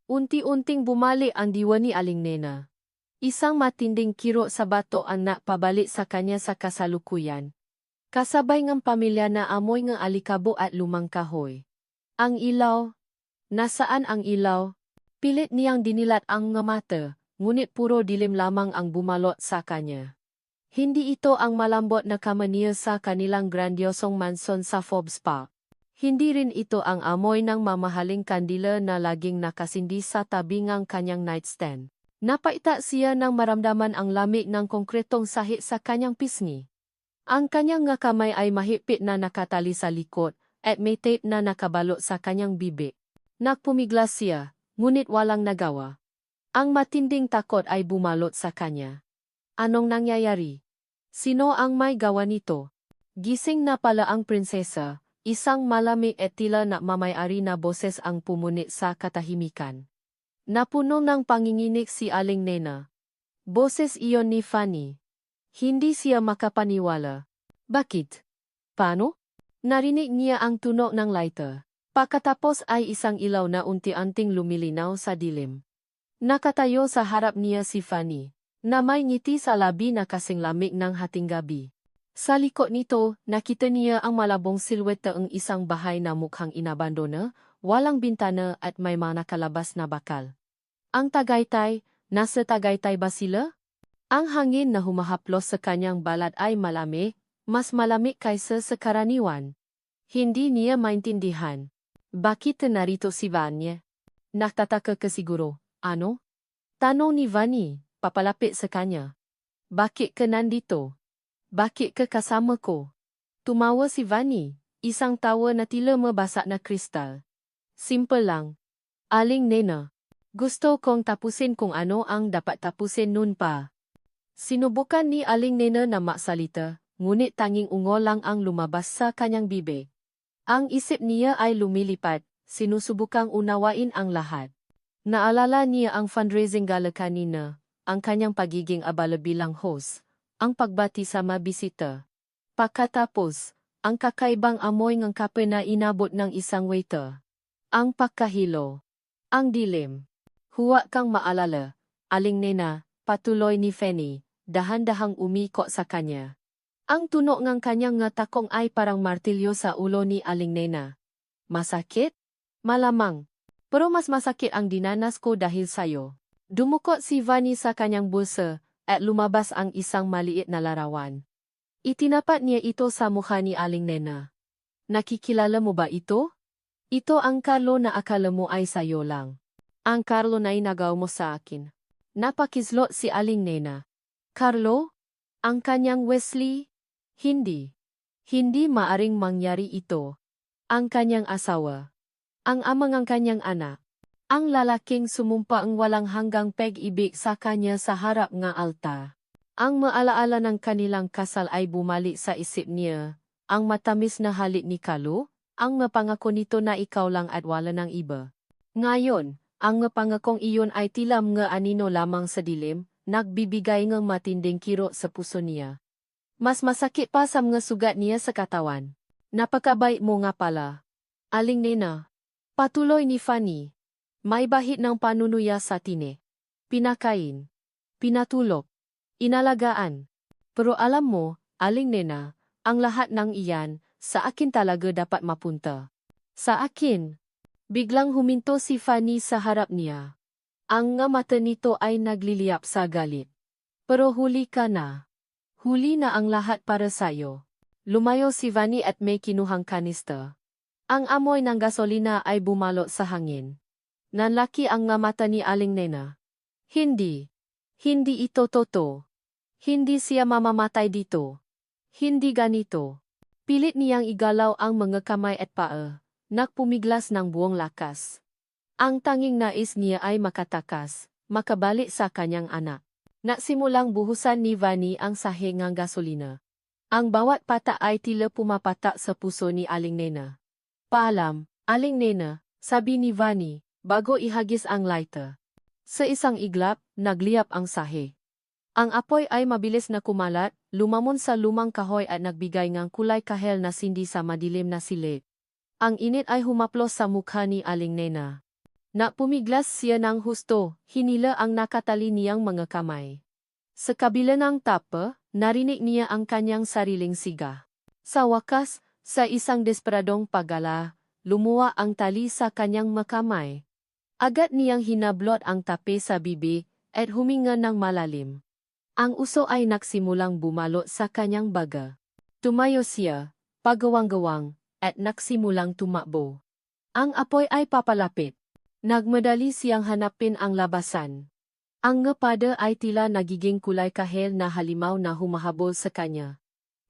Unti-unting bumalik ang diwa ni Aling Nena. Isang matinding kiro sa bato ang napabalik sa kanya sa kasalukuyan. Kasabay ng pamilya na amoy ng alikabo at lumang kahoy. Ang ilaw? Nasaan ang ilaw? Pilit niyang dinilat ang mga mata, ngunit puro dilim lamang ang bumalot sa kanya. Hindi ito ang malambot na kamaniya sa kanilang grandiosong mansion sa Forbes Park. Hindi rin ito ang amoy ng mamahaling kandila na laging nakasindi sa tabi ng kanyang nightstand. Napaita siya nang maramdaman ang lamig ng konkretong sahig sa kanyang pisngi. Ang kanyang nga kamay ay mahigpit na nakatali sa likod at may tape na nakabalot sa kanyang bibig. Nagpumiglas siya, ngunit walang nagawa. Ang matinding takot ay bumalot sa kanya. Anong nangyayari? Sino ang may gawa nito? Gising na pala ang prinsesa. Isang malamig at tila na mamayari na boses ang pumunit sa katahimikan. Napuno ng panginginig si Aling Nena. Boses iyon ni Fanny. Hindi siya makapaniwala. Bakit? Paano? Narinig niya ang tunog ng lighter. Pagkatapos ay isang ilaw na unti-unting lumilinaw sa dilim. Nakatayo sa harap niya si Fanny, na may ngiti sa labi na kasing lamig ng hating gabi. Sa likod nito, nakita niya ang malabong silweta ng isang bahay na mukhang inabandona, walang bintana at may mga nakalabas na bakal. Ang Tagaytay, nasa Tagaytay ba sila? Ang hangin na humahaplos sa kanyang balat ay malamig, mas malamig kaysa sa karaniwan. Hindi niya maintindihan. Bakit narito si Vanya? Nagtataka ka siguro, ano? Tanong ni Vanny, papalapit sa kanya. Bakit ka nandito? Bakit ka kasama ko? Tumawa si Vanny, isang tawa na tila mabasa na kristal. Simple lang. Aling Nena, gusto kong tapusin kung ano ang dapat tapusin nun pa. Sinubukan ni Aling Nena na maksalita, ngunit tanging ungol lang ang lumabas sa kanyang bibig. Ang isip niya ay lumilipat, sinusubukang unawain ang lahat. Naalala niya ang fundraising gala kanina, ang kanyang pagiging abala bilang host, ang pagbati sa mga bisita. Pagkatapos, ang kakaibang amoy ng kape na inabot ng isang waiter. Ang pagkahilo. Ang dilim. Huwag kang maalala, Aling Nena, patuloy ni Fanny, dahan-dahang umiko sa kanya. Ang tunog ng kanyang nga takong ay parang martilyo sa ulo ni Aling Nena. Masakit? Malamang. Pero mas masakit ang dinanas ko dahil sayo. Dumukot si Vanny sa kanyang bulsa, at lumabas ang isang maliit na larawan. Itinapat niya ito sa mukha ni Aling Nena. Nakikilala mo ba ito? Ito ang Carlo na akala mo ay sayo lang. Ang Carlo na inagaw mo sa akin. Napakislot si Aling Nena. Carlo? Ang kanyang Wesley? Hindi. Hindi maaring mangyari ito. Ang kanyang asawa. Ang amang ang kanyang anak. Ang lalaking sumumpa ang walang hanggang pag-ibig sa kanya sa harap ng altar. Ang maalaala ng kanilang kasal ay bumalik sa isip niya. Ang matamis na halik ni Carlo, ang mapangako nito na ikaw lang at wala ng iba. Ngayon, ang mapangakong iyon ay tila mga anino lamang sa dilim, nagbibigay ng matinding kiro sa puso niya. Mas masakit pa sa mga sugat niya sa katawan. Napakabait mo nga pala. Aling Nena. Patuloy ni Fanny. May bahid ng panunuya sa tine. Pinakain. Pinatulog. Inalagaan. Pero alam mo, Aling Nena, ang lahat ng iyan, sa akin talaga dapat mapunta. Sa akin. Biglang huminto si Fanny sa harap niya. Ang nga mata nito ay nagliliyap sa galit. Pero huli ka na. Huli na ang lahat para sayo. Lumayo si Fanny at may kinuhang kanister. Ang amoy ng gasolina ay bumalot sa hangin. Nanlaki ang nga mata ni Aling Nena. Hindi. Hindi ito totoo. Hindi siya mamamatay dito. Hindi ganito. Pilit niyang igalaw ang mga kamay at paa. Nagpumiglas ng buong lakas. Ang tanging nais niya ay makatakas, makabalik sa kanyang anak. Nasimulang buhusan ni Vanny ang sahig ng gasolina. Ang bawat pata ay tila pumapata sa puso ni Aling Nena. Paalam, Aling Nena, sabi ni Vanny, bago ihagis ang lighter. Sa isang iglap, nagliyap ang sahig. Ang apoy ay mabilis na kumalat, lumamon sa lumang kahoy at nagbigay ng kulay kahel na sindi sa madilim na silid. Ang init ay humaplos sa mukha ni Aling Nena. Nak pumiglas siya ng husto, hinila ang nakatali niyang mga kamay. Sa kabila ng tapa, narinig niya ang kanyang sariling siga. Sa wakas, sa isang desperadong pagala, lumuwa ang tali sa kanyang makamay. Agad niyang hinablot ang tape sa bibig at huminga ng malalim. Ang uso ay nagsimulang bumalo sa kanyang baga. Tumayo siya, pagawang-gawang, at nagsimulang tumakbo. Ang apoy ay papalapit. Nagmadali siyang hanapin ang labasan. Ang ngapada ay tila nagiging kulay kahel na halimaw na humahabol sa kanya.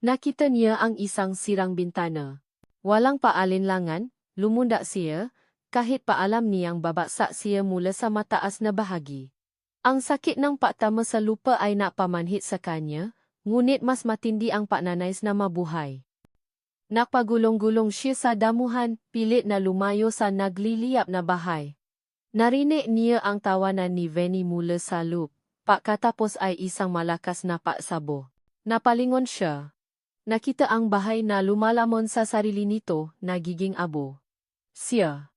Nakita niya ang isang sirang bintana. Walang paalinlangan, lumunda siya, kahit paalam niyang babaksak siya mula sa mataas na bahagi. Ang sakit ng patama sa lupa ay napamanhit sa kanya, ngunit mas matindi ang pananais na mabuhay. Napagulong-gulong siya sa damuhan, pilit na lumayo sa nagliliyap na bahay. Narinig niya ang tawanan ni Venny mula sa loop, pagkatapos ay isang malakas na paksabo. Napalingon siya. Nakita ang bahay na lumalamon sa sarili nito, nagiging abo. Siya.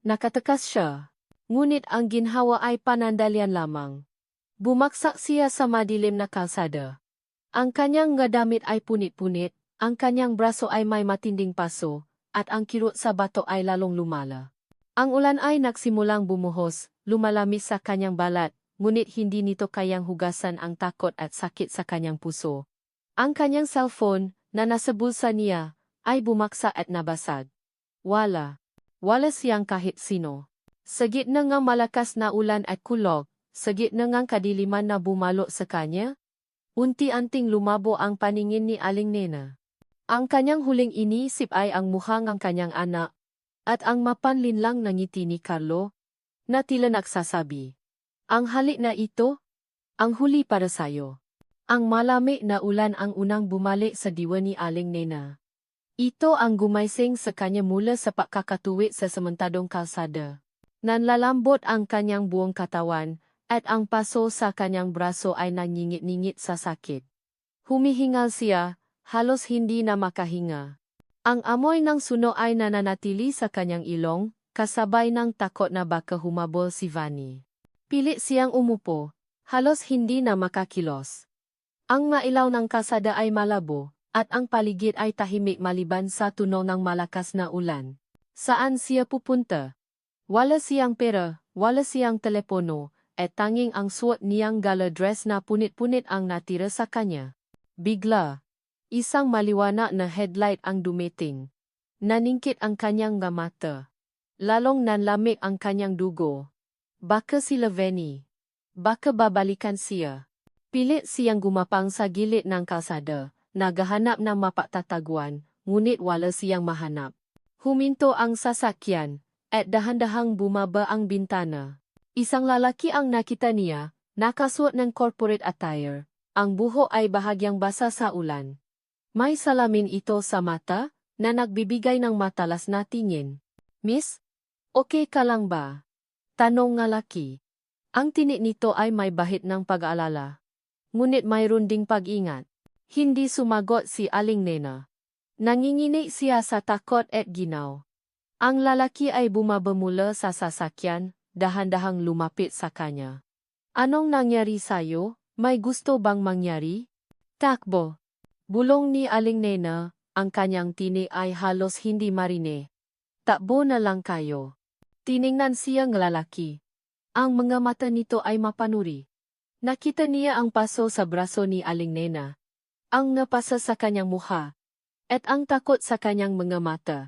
Nakatakas siya. Ngunit ang ginhawa ay panandalian lamang. Bumaksak siya sa madilim na kalsada. Ang kanyang nga damit ay punit-punit, ang kanyang braso ay may matinding paso, at ang kirot sa bato ay lalong lumala. Ang ulan ay nagsimulang bumuhos, lumalamis sa kanyang balat, ngunit hindi nito kayang hugasan ang takot at sakit sa kanyang puso. Ang kanyang cellphone, na nasa bulsa niya, ay bumaksak at nabasag. Wala siyang kahit sino. Sa gitna ng malakas na ulan at kulog, sa gitna ng kadiliman na bumalo sa kanya, unti-unting lumabo ang paningin ni Aling Nena. Ang kanyang huling iniisip ay ang mukha ng kanyang anak, at ang mapanlinlang na ngiti ni Carlo, na tila nagsasabi, "Ang halik na ito, ang huli para sayo." Ang malamig na ulan ang unang bumalik sa diwa ni Aling Nena. Ito ang gumaysing sa kanya mula sa pagkakatuwid sa sementadong kalsada. Nanlalambot ang kanyang buong katawan, at ang paso sa kanyang braso ay nangingit-ningit sa sakit. Humihingal siya, halos hindi na makahinga. Ang amoy ng suno ay nananatili sa kanyang ilong, kasabay ng takot na baka humabol si Vanny. Pilit siyang umupo, halos hindi na makakilos. Ang mailaw ng kalsada ay malabo, at ang paligid ay tahimik maliban sa tunog ng malakas na ulan. Saan siya pupunta? Wala siyang pera, wala siyang telepono, at tanging ang suot niyang gala dress na punit-punit ang natira sa kanya. Bigla, isang maliwanag na headlight ang dumating. Naningkit ang kanyang mata. Lalong nanlamig ang kanyang dugo. Baka sila Venny. Baka babalikan siya. Pilit siyang gumapang sa gilid ng kalsada, naghahanap ng mapagtataguan, ngunit wala siyang mahanap. Huminto ang sasakyan, at dahan-dahang bumaba ang bintana. Isang lalaki ang nakita niya, nakasuot ng corporate attire. Ang buhok ay bahagyang basa sa ulan. May salamin ito sa mata, na nagbibigay ng matalas na tingin. "Miss, okay ka lang ba?" tanong ng lalaki. Ang tinik nito ay may bahid ng pag-aalala. Ngunit mayroon ding pag-ingat. Hindi sumagot si Aling Nena. Nanginginig siya sa takot at ginaw. Ang lalaki ay bumaba mula sa sasakyan, dahan-dahang lumapit sa kanya. "Anong nangyari sa'yo? May gusto bang mangyari?" "Takbo." Bulong ni Aling Nena, ang kanyang tinig ay halos hindi marinig. "Takbo na lang kayo." Tiningnan siya ng lalaki. Ang mga mata nito ay mapanuri. Nakita niya ang paso sa braso ni Aling Nena, ang napasa sa kanyang mukha, at ang takot sa kanyang mga mata.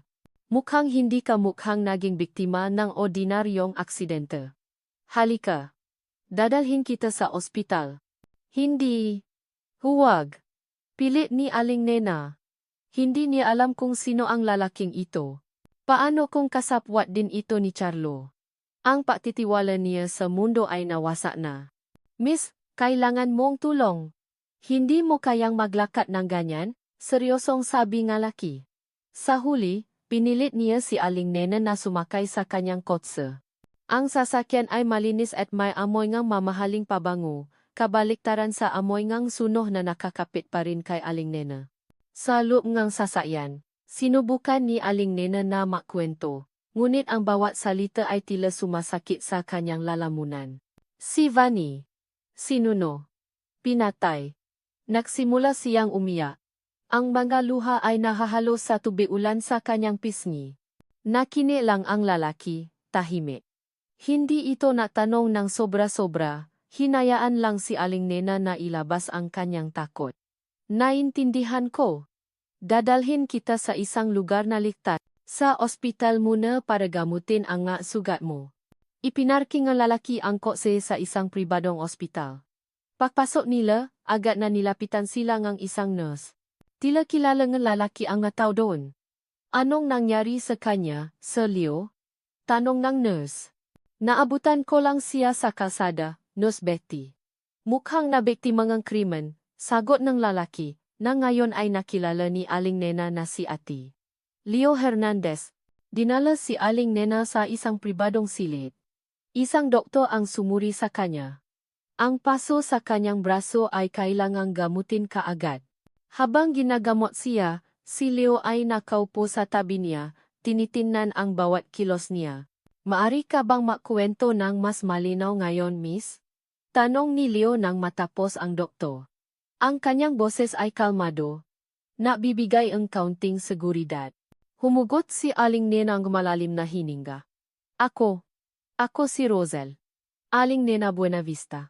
Mukhang hindi ka mukhang naging biktima ng ordinaryong aksidente. "Halika. Dadalhin kita sa ospital." "Hindi." "Huwag." Pilit ni Aling Nena. Hindi niya alam kung sino ang lalaking ito. Paano kung kasapwat din ito ni Carlo? Ang pagtitiwala niya sa mundo ay nawasak na. "Miss, kailangan mong tulong. Hindi mo kayang maglakad ng ganyan?" seryosong sabi ng lalaki. Sa huli, pinilit niya si Aling Nena na sumakay sa kanyang kotse. Ang sasakyan ay malinis at may amoy ng mamahaling pabango, kabaliktaran sa amoy ng sunog na nakakapit pa rin kay Aling Nena. Sa loob ng sasakyan, sinubukan ni Aling Nena na makwento, ngunit ang bawat salita ay tila sumasakit sa kanyang lalamunan. Si Vanny. Sinuno. Pinatay. Nagsimula siyang umiyak. Ang mga luha ay nahahalo sa tubig-ulan sa kanyang pisngi. Nakini lang ang lalaki, tahimik. Hindi ito natanong ng sobra-sobra, hinayaan lang si Aling Nena na ilabas ang kanyang takot. Naintindihan ko. Dadalhin kita sa isang lugar na ligtas. Sa ospital muna para gamutin ang nga sugat mo. Ipinarking ang lalaki ang kotse sa isang pribadong ospital. Pagpasok nila, agad na nilapitan sila ng isang nurse. Tila kilala ng lalaki ang nga tao doon. Anong nangyari sa kanya, Sir Leo? Tanong ng nurse. Naabutan ko lang siya sa kalsada, Nurse Betty. Mukhang nabiktima ng krimen, sagot ng lalaki, na ngayon ay nakilala ni Aling Nena na si Ati. Leo Hernandez. Dinala si Aling Nena sa isang pribadong silid. Isang doktor ang sumuri sa kanya. Ang paso sa kanyang braso ay kailangang gamutin kaagad. Habang ginagamot siya, si Leo ay nakaupo sa tabi niya, tinitingnan ang bawat kilos niya. Maari ka bang makwento ng mas malinaw ngayon, miss? Tanong ni Leo nang matapos ang doktor. Ang kanyang boses ay kalmado. Nabibigay ang kaunting seguridad. Humugot si Aling Nena ng malalim na hininga. Ako si Rosel. Aling Nena Buenavista.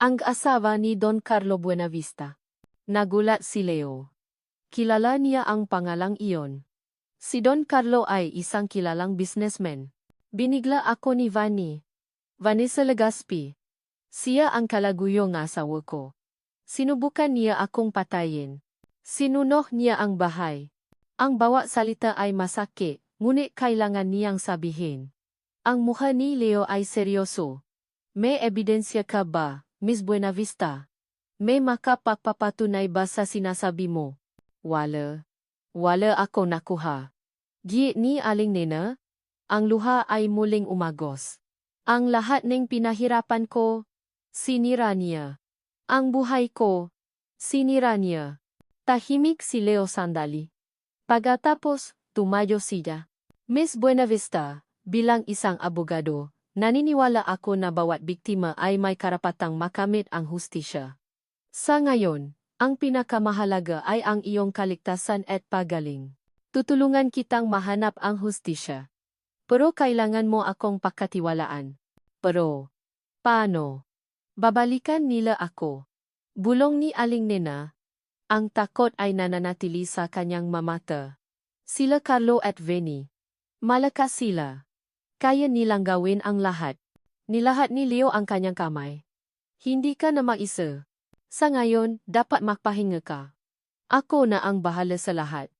Ang asawa ni Don Carlo Buenavista. Nagulat si Leo. Kilala niya ang pangalang iyon. Si Don Carlo ay isang kilalang businessman. Binigla ako ni Vanessa Legaspi. Siya ang kalaguyong asawa ko. Sinubukan niya akong patayin. Sinunog niya ang bahay. Ang bawat salita ay masakit, ngunit kailangan niyang sabihin. Ang mukha ni Leo ay seryoso. May ebidensya ka ba, Miss Buenavista? May makapagpapatunay ba sa sinasabi mo? Wala. Wala ako nakuha. Giit ni Aling Nena. Ang luha ay muling umagos. Ang lahat ng pinahirapan ko, sinira niya. Ang buhay ko, sinira niya. Tahimik si Leo sandali. Pagkatapos, tumayo siya. Miss Buenavista, bilang isang abogado, naniniwala ako na bawat biktima ay may karapatang makamit ang hustisya. Sa ngayon, ang pinakamahalaga ay ang iyong kaligtasan at pagaling. Tutulungan kitang mahanap ang hustisya. Pero kailangan mo akong pagkatiwalaan. Pero, paano? Babalikan nila ako. Bulong ni Aling Nena. Ang takot ay nananatili sa kanyang mamata. Sila Carlo at Vanny. Malakas sila. Kaya nilang gawin ang lahat. Nilahat ni Leo ang kanyang kamay. Hindi ka na mag-isa. Sa ngayon, dapat magpahinga ka. Ako na ang bahala sa lahat.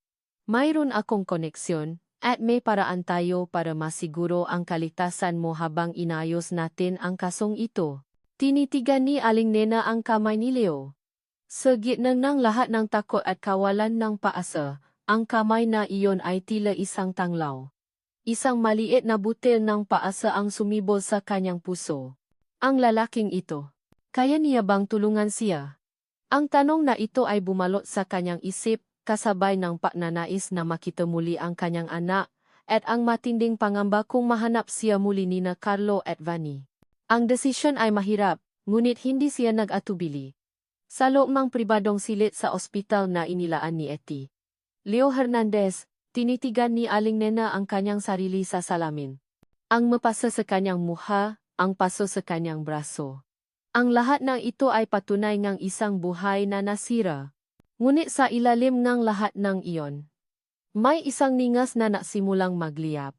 Mayroon akong koneksyon, at may paraan tayo para masiguro ang kaligtasan mo habang inayos natin ang kasong ito. Tinitigan ni Aling Nena ang kamay ni Leo. Sa gitna ng lahat ng takot at kawalan ng paasa, ang kamay na iyon ay tila isang tanglaw. Isang maliit na butil ng paasa ang sumibol sa kanyang puso. Ang lalaking ito, kaya niya bang tulungan siya? Ang tanong na ito ay bumalot sa kanyang isip, kasabay ng pagnanais na makita muli ang kanyang anak, at ang matinding pangamba kung mahanap siya muli nina Carlo at Vanny. Ang desisyon ay mahirap, ngunit hindi siya nag-atubili. Sa loob ng pribadong silid sa ospital na inilaan ni Eti. Leo Hernandez, tinitigan ni Aling Nena ang kanyang sarili sa salamin. Ang mapasa sa kanyang mukha, ang paso sa kanyang braso. Ang lahat ng ito ay patunay ng isang buhay na nasira. Ngunit sa ilalim ng lahat ng iyon, may isang ningas na nasimulang magliyab.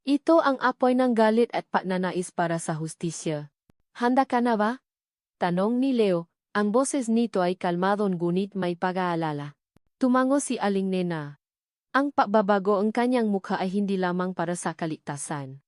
Ito ang apoy ng galit at pagnanais para sa hustisya. Handa ka na ba? Tanong ni Leo. Ang boses nito ay kalmado ngunit may pag-aalala. Tumango si Aling Nena. Ang pagbabago ang kanyang mukha ay hindi lamang para sa kaligtasan.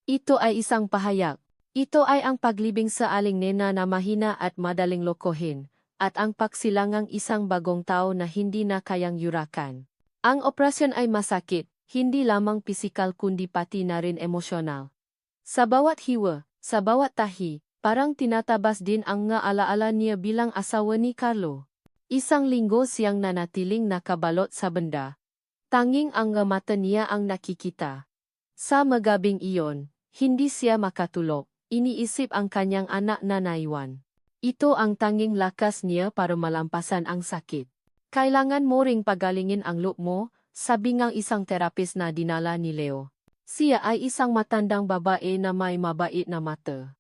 Ito ay isang pahayag. Ito ay ang paglibing sa Aling Nena na mahina at madaling lokohin, at ang pagsilangang isang bagong tao na hindi na kayang yurakan. Ang operasyon ay masakit, hindi lamang pisikal kundi pati na rin emosyonal. Sa bawat hiwa, sa bawat tahi, parang tinatabas din ang nga alaala niya bilang asawa ni Carlo. Isang linggo siyang nanatiling nakabalot sa benda. Tanging ang mata niya ang nakikita. Sa magabing iyon, hindi siya makatulog. Iniisip ang kanyang anak na naiwan. Ito ang tanging lakas niya para malampasan ang sakit. Kailangan mo ring pagalingin ang loob mo, sabi ng isang terapis na dinala ni Leo. Siya ay isang matandang babae na may mabait na mata.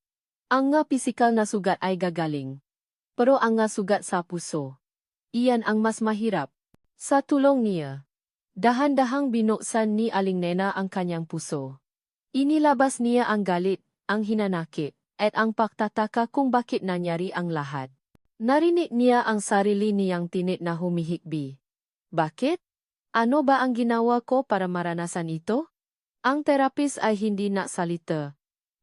Ang nga pisikal na sugat ay gagaling. Pero ang nga sugat sa puso, iyan ang mas mahirap. Sa tulong niya, dahan-dahang binuksan ni Aling Nena ang kanyang puso. Inilabas niya ang galit, ang hinanakit, at ang pagtataka kung bakit nangyari ang lahat. Narinig niya ang sarili niyang tinit na humihikbi. Bakit? Ano ba ang ginawa ko para maranasan ito? Ang terapis ay hindi nagsalita.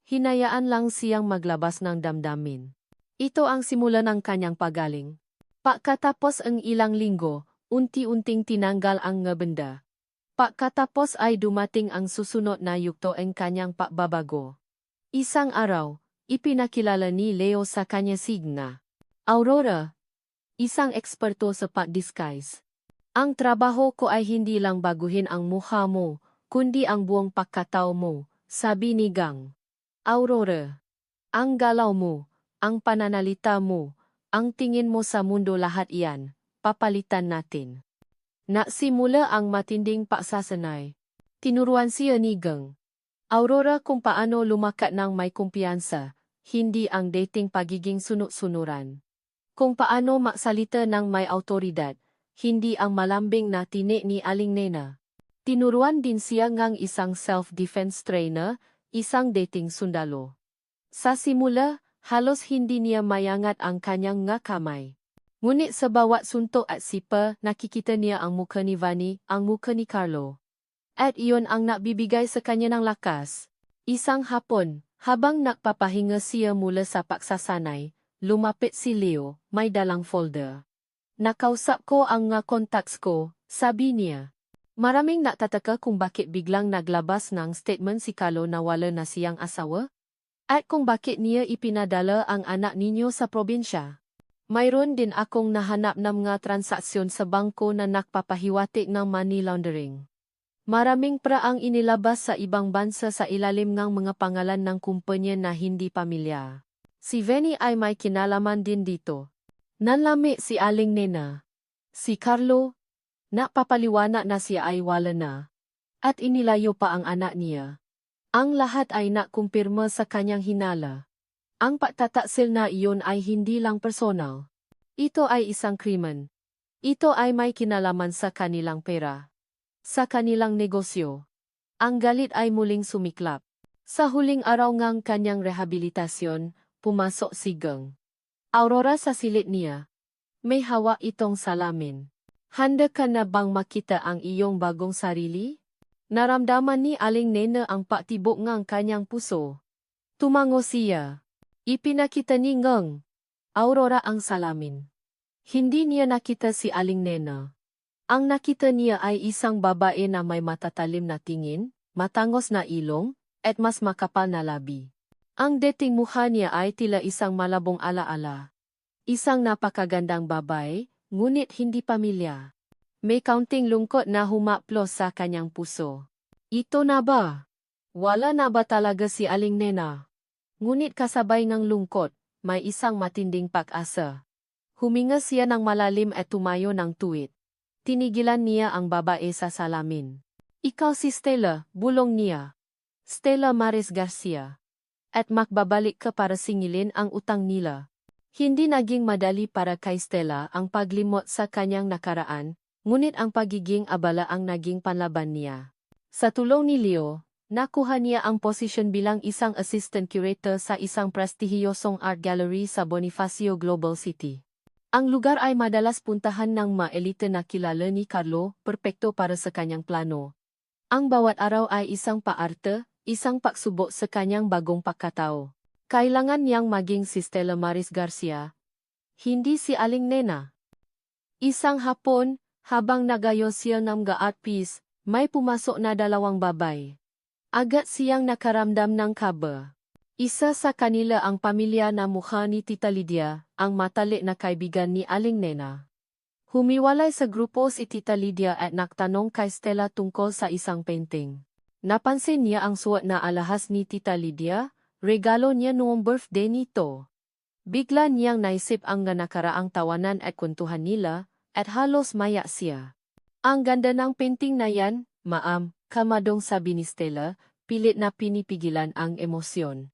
Hinayaan lang siyang maglabas ng damdamin. Ito ang simula ng kanyang pagaling. Pagkatapos ang ilang linggo, unti-unting tinanggal ang ngabenda. Pagkatapos ay dumating ang susunod na yugto ang kanyang pagbabago. Isang araw, ipinakilala ni Leo sa kanya Signa. Aurora, isang eksperto sa pag-disguise. Ang trabaho ko ay hindi lang baguhin ang mukha mo, kundi ang buong pagkatao mo, sabi ni Gang. Aurora, ang galaw mo, ang pananalita mo, ang tingin mo sa mundo lahat iyan, papalitan natin. Nagsimula ang matinding pagsasanay. Tinuruan siya ni Gang Aurora kung paano lumakat ng may kumpiyansa, hindi ang dating pagiging sunod-sunuran. Kung paano magsalita ng may autoridad, hindi ang malambing na tinik ni Aling Nena. Tinuruan din siya ngang isang self-defense trainer, isang dating sundalo. Sa simula, halos hindi niya mayangat ang kanyang nga kamay. Ngunit sa bawat suntok at sipa, nakikita niya ang mukha ni Vanny, ang mukha ni Carlo. At iyon ang nagbibigay sa kanya ng lakas. Isang hapon, habang nagpapahinga siya mula sa pagsasanay, lumapit si Leo, may dalang folder. Nakausap ko ang nga contacts ko, sabi niya. Maraming nagtataka kung bakit biglang naglabas ng statement si Carlo na wala na siyang asawa? At kung bakit niya ipinadala ang anak ninyo sa probinsya. Mayroon din akong nahanap ng mga transaksyon sa bangko na nakpapahiwatig ng money laundering. Maraming praang inilabas sa ibang bansa sa ilalim ng mga pangalan ng kumpanya na hindi pamilya. Si Vanny ay may kinalaman din dito. Nanlami si Aling Nena. Si Carlo, napapaliwanag na siya ay wala na. At inilayo pa ang anak niya. Ang lahat ay nakumpirma sa kanyang hinala. Ang pagtataksil na iyon ay hindi lang personal. Ito ay isang krimen. Ito ay may kinalaman sa kanilang pera. Sa kanilang negosyo. Ang galit ay muling sumiklap. Sa huling araw ng kanyang rehabilitasyon, pumasok si Gang Aurora sa silid niya. May hawa itong salamin. Handa ka na bang makita ang iyong bagong sarili? Naramdaman ni Aling Nena ang patibok ng kanyang puso. Tumango siya. Ipinakita ni Gang Aurora ang salamin. Hindi niya nakita si Aling Nena. Ang nakita niya ay isang babae na may matatalim na tingin, matangos na ilong, at mas makapal na labi. Ang dating mukha niya ay tila isang malabong alaala. Isang napakagandang babae, ngunit hindi pamilya. May kaunting lungkot na humaplos sa kanyang puso. Ito na ba? Wala na ba talaga si Aling Nena? Ngunit kasabay ng lungkot, may isang matinding pag-asa. Huminga siya ng malalim at tumayo ng tuwid. Tinigilan niya ang babae sa salamin. Ikaw si Stella, bulong niya. Stella Maris Garcia. At makbabalik ka para singilin ang utang nila. Hindi naging madali para kay Stella ang paglimot sa kanyang nakaraan, ngunit ang pagiging abala ang naging panlaban niya. Sa tulong ni Leo, nakuha niya ang posisyon bilang isang assistant curator sa isang prestihiyosong art gallery sa Bonifacio Global City. Ang lugar ay madalas puntahan ng ma-elite na kilala ni Carlo, perpekto para sa kanyang plano. Ang bawat araw ay isang paarte, isang pagsubok sa kanyang bagong pagkatao. Kailangan niyang maging si Stella Maris Garcia, hindi si Aling Nena. Isang hapon, habang nagayos siya ng art piece, may pumasok na dalawang babay. Agad siyang nakaramdam ng kaba. Isa sa kanila ang pamilya na mukha ni Tita Lydia, ang matalik na kaibigan ni Aling Nena. Humiwalay sa grupo si Tita Lydia at nagtanong kay Stella tungkol sa isang painting. Napansin niya ang suot na alahas ni Tita Lydia, regalo niya noong birthday nito. Bigla niyang naisip ang nakaraang tawanan at kwentuhan nila, at halos maya siya. Ang ganda ng painting na yan, ma'am, kamadong sabi ni Stella, pilit na pinipigilan ang emosyon.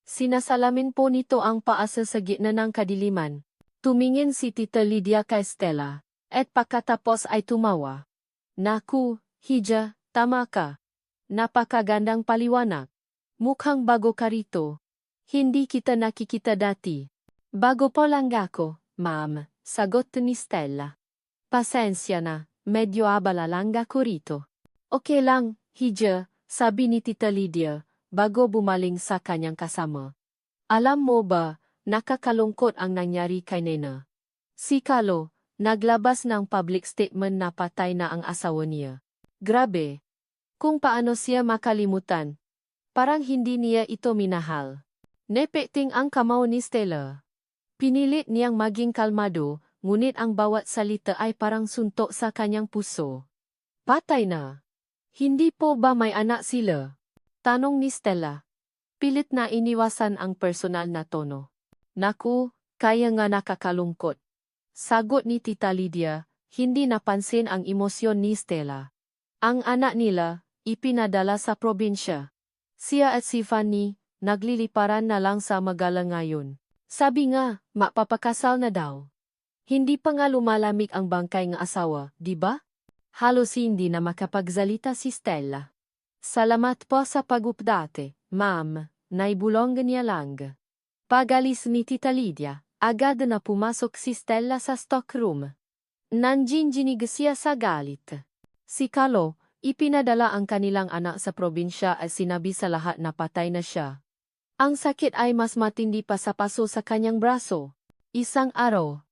Sinasalamin po nito ang paasa sa gitna ng kadiliman. Tumingin si Tita Lydia kay Stella, at pagkatapos ay tumawa. Naku, Hija, tama ka. Napakagandang paliwanag. Mukhang bago ka rito. Hindi kita nakikita dati. Bago po lang ako, ma'am, sagot ni Stella. Pasensya na, medyo abala lang ako rito. Okay lang, Hija, sabi ni Tita Lydia, bago bumaling sa kanyang kasama. Alam mo ba, nakakalungkot ang nangyari kay Nena. Si Carlo, naglabas ng public statement na patay na ang asawa niya. Grabe. Kung paano siya makalimutan. Parang hindi niya ito minahal. Nepekting ang kamao ni Stella. Pinilit niyang maging kalmado, ngunit ang bawat salita ay parang suntok sa kanyang puso. Patay na. Hindi po ba may anak sila? Tanong ni Stella. Pilit na iniwasan ang personal na tono. Naku, kaya nga nakakalungkot. Sagot ni Tita Lydia, hindi napansin ang emosyon ni Stella. Ang anak nila, ipinadala sa probinsya. Siya at si Fanny, nagliliparan na lang sa Magala ngayon. Sabi nga, mapapakasal na daw. Hindi pa nga lumalamig ang bangkay ng asawa, di ba? Halos hindi na makapagsalita si Stella. Salamat po sa pag-update, ma'am, naibulong niya lang. Pag-alis ni Tita Lydia, agad na pumasok si Stella sa stockroom. Nanginginig siya sa galit. Si Carlo, ipinadala ang kanilang anak sa probinsya at sinabi sa lahat na patay na siya. Ang sakit ay mas matindi pa sa paso sa kanyang braso. Isang araw,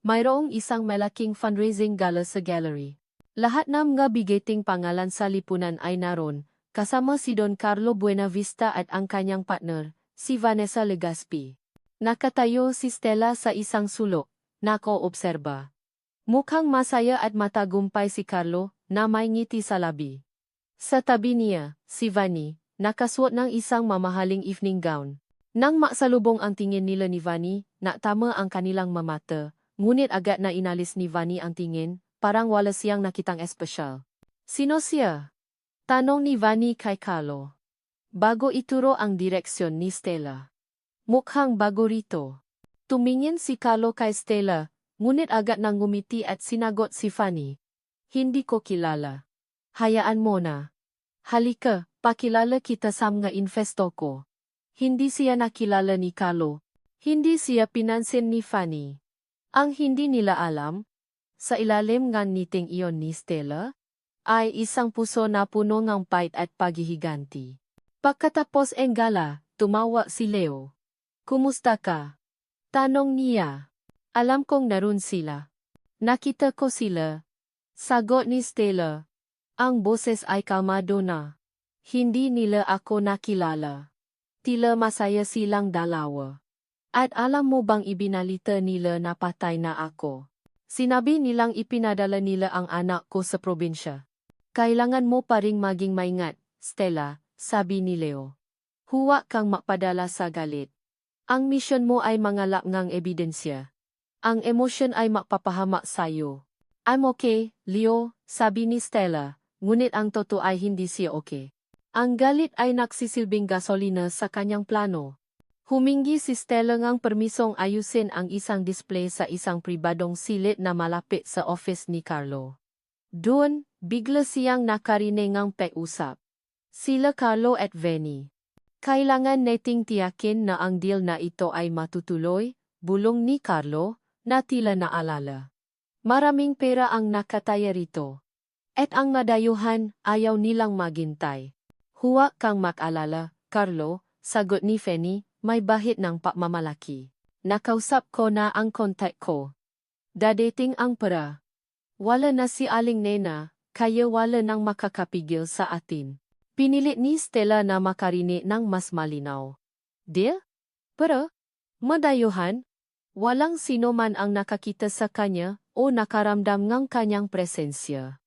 mayroong isang malaking fundraising gala sa gallery. Lahat ng mga bigeting pangalan sa lipunan ay naroon, kasama si Don Carlo Buenavista at ang kanyang partner, si Vanessa Legaspi. Nakatayo si Stella sa isang sulok, nako-obserba. Mukhang masaya at matagumpay si Carlo, na may ngiti sa labi. Sa tabi niya, si Vanny, nakasuot ng isang mamahaling evening gown. Nang maksalubong ang tingin nila ni Vanny, natama ang kanilang mamata, ngunit agad na inalis ni Vanny ang tingin, parang wala siyang nakitang espesyal. Sino siya? Tanong ni Vanny kay Carlo. Bago ituro ang direksyon ni Stella. Mukhang bago rito. Tumingin si Carlo kay Stella, ngunit agad nang ngumiti at sinagot si Fanny. Hindi ko kilala. Hayaan mo na. Halika, pakilala kita sa mga investor ko. Hindi siya nakilala ni Carlo. Hindi siya pinansin ni Fanny. Ang hindi nila alam, sa ilalim ng ngiting iyon ni Stella, ay isang puso na puno ng pait at paghihiganti. Pagkatapos ang gala, tumawa si Leo. Kumusta ka? Tanong niya. Alam kong naroon sila. Nakita ko sila. Sagot ni Stella. Ang boses ay kalmado na. Hindi nila ako nakilala. Tila masaya silang dalawa. At alam mo bang ibinalita nila na patay na ako? Sinabi nilang ipinadala nila ang anak ko sa probinsya. Kailangan mo pa ring maging maingat, Stella, sabi ni Leo. Huwag kang mapadala sa galit. Ang misyon mo ay mangalap ng ebidensya. Ang emosyon ay mapapahamak sa'yo. I'm okay, Leo, sabi ni Stella, ngunit ang totoo ay hindi siya okay. Ang galit ay nagsisilbing gasolina sa kanyang plano. Humingi si Stella ng permisong ayusin ang isang display sa isang pribadong silid na malapit sa office ni Carlo. Doon, bigla siyang nakarinig ng pag-usap. Sila Carlo at Vanny. Kailangan nating tiyakin na ang deal na ito ay matutuloy, bulong ni Carlo, na tila naalala. Maraming pera ang nakataya rito. At ang madayuhan, ayaw nilang maghintay. Huwag kang mag-alala, Carlo, sagot ni Fanny, may bahid ng pagmamalaki. Nakausap ko na ang kontak ko. Dadating ang pera. Wala na si Aling Nena, kaya wala nang makakapigil sa atin. Pinilit ni Stella na makarinig ng mas malinaw. Deal? Pera? Madayuhan? Walang sino man ang nakakita sa kanya o nakaramdam ng kanyang presensya.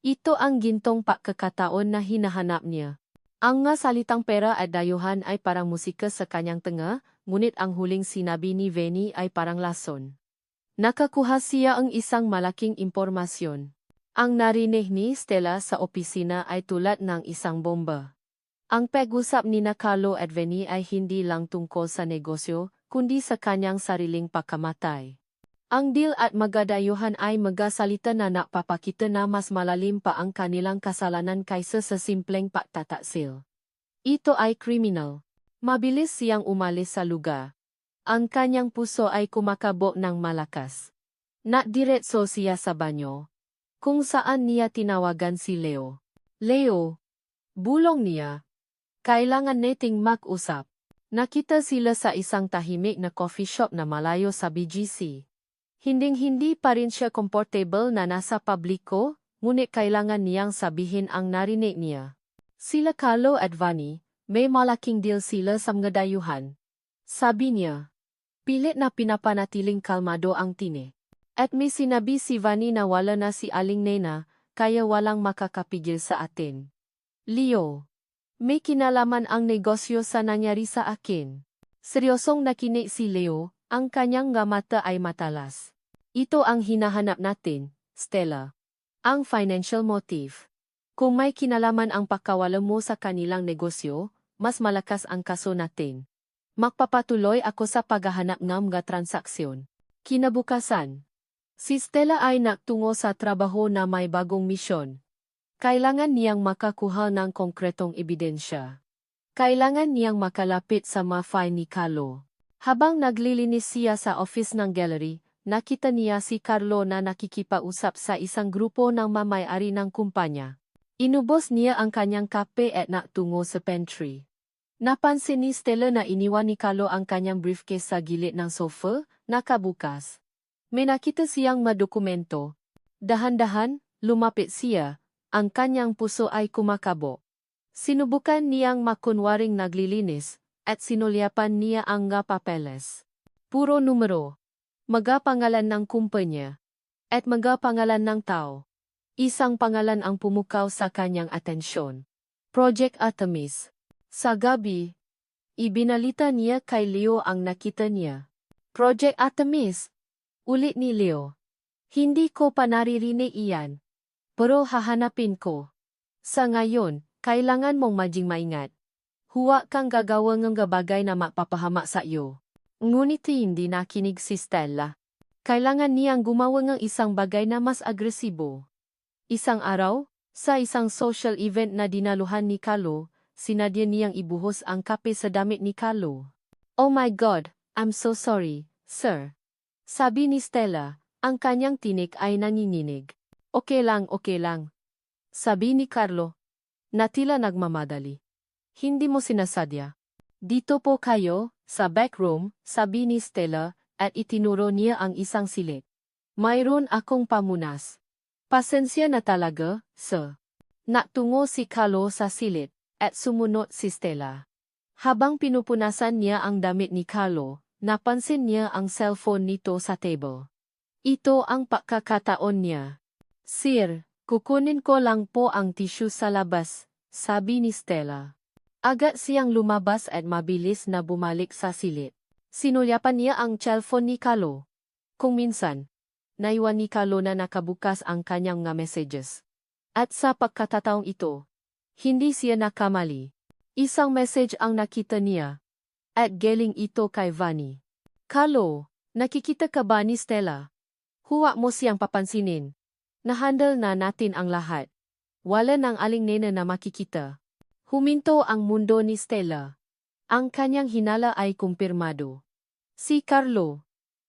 Ito ang gintong pagkakataon na hinahanap niya. Ang nga salitang pera at dayuhan ay parang musika sa kanyang tenga, ngunit ang huling sinabi ni Venny ay parang lason. Nakakuha siya ang isang malaking impormasyon. Ang narinig ni Stella sa opisina ay tulad ng isang bomba. Ang pag-usap ni Carlo at Venny ay hindi lang tungkol sa negosyo, kundi sa kanyang sariling pagkamatay. Ang deal at magadayuhan ay magasalita na napapakita na mas malalim pa ang kanilang kasalanan kaysa sa simpleng pagtataksil. Ito ay kriminal. Mabilis siyang umalis sa lugar. Ang kanyang puso ay kumakabo ng malakas. Nadiretso siya sa banyo, kung saan niya tinawagan si Leo. Leo, bulong niya. Kailangan nating mag-usap. Nakita sila sa isang tahimik na coffee shop na malayo sa BGC. Hinding-hindi pa rin siya comfortable na nasa publiko, ngunit kailangan niyang sabihin ang narinig niya. Sila Carlo at Vanny, may malaking deal sila sa mga dayuhan. Sabi niya. Pilit na pinapanatiling kalmado ang tine. At may sinabi si Vanny na wala na si Aling Nena, kaya walang makakapigil sa atin. Leo. May kinalaman ang negosyo sa nangyari sa akin. Seryosong nakinig si Leo, ang kanyang nga mata ay matalas. Ito ang hinahanap natin, Stella. Ang financial motive. Kung may kinalaman ang pagkawala mo sa kanilang negosyo, mas malakas ang kaso natin. Magpapatuloy ako sa paghahanap ng mga transaksyon. Kinabukasan. Si Stella ay nagtungo sa trabaho na may bagong misyon. Kailangan niyang makakuha ng konkretong ebidensya. Kailangan niyang makalapit sa mafia ni Carlo. Habang naglilinis siya sa office ng gallery, nakita niya si Carlo na nakikipausap sa isang grupo ng mamay-ari ng kumpanya. Inubos niya ang kanyang kape at nagtungo sa pantry. Napansin ni Stella na iniwan ni Carlo ang kanyang briefcase sa gilid ng sofa, nakabukas. May nakita siyang madokumento. Dahan-dahan, lumapit siya, ang kanyang puso ay kumakabo. Sinubukan niyang makunwaring naglilinis, at sinulyapan niya ang nga papeles. Puro numero. Magapangalan ng kumpanya. At magapangalan ng tao. Isang pangalan ang pumukaw sa kanyang atensyon. Project Artemis. Sa gabi, ibinalita niya kay Leo ang nakita niya. Project Artemis. Ulit ni Leo. Hindi ko pa naririnig iyan. Pero hahanapin ko. Sa ngayon, kailangan mong maging maingat. Huwag kang gagawa ng bagay na mapapahama sa iyo. Ngunit hindi nakinig si Stella. Kailangan niyang gumawa ng isang bagay na mas agresibo. Isang araw, sa isang social event na dinaluhan ni Carlo, sinadya niyang ibuhos ang kape sa damit ni Carlo. Oh my God, I'm so sorry, sir. Sabi ni Stella, ang kanyang tinik ay nanginginig. Okay lang, okay lang. Sabi ni Carlo, na tila nagmamadali. Hindi mo sinasadya. Dito po kayo, sa back room, sabi ni Stella, at itinuro niya ang isang silid. Mayroon akong pamunas. Pasensya na talaga, sir. Natungo si Carlo sa silid, at sumunod si Stella. Habang pinupunasan niya ang damit ni Carlo, napansin niya ang cellphone nito sa table. Ito ang pagkakataon niya. Sir, kukunin ko lang po ang tissue sa labas, sabi ni Stella. Agad siyang lumabas at mabilis na bumalik sa silid. Sinulyapan niya ang cellphone ni Carlo. Kung minsan, naiwan ni Carlo na nakabukas ang kanyang nga messages. At sa pagkatataong ito, hindi siya nakamali. Isang message ang nakita niya. At galing ito kay Vanny. Carlo, nakikita ka ba ni Stella? Huwag mo siyang papansinin. Nahandle na natin ang lahat. Wala nang Aling Nena na makikita. Huminto ang mundo ni Stella. Ang kanyang hinala ay kumpirmado. Si Carlo.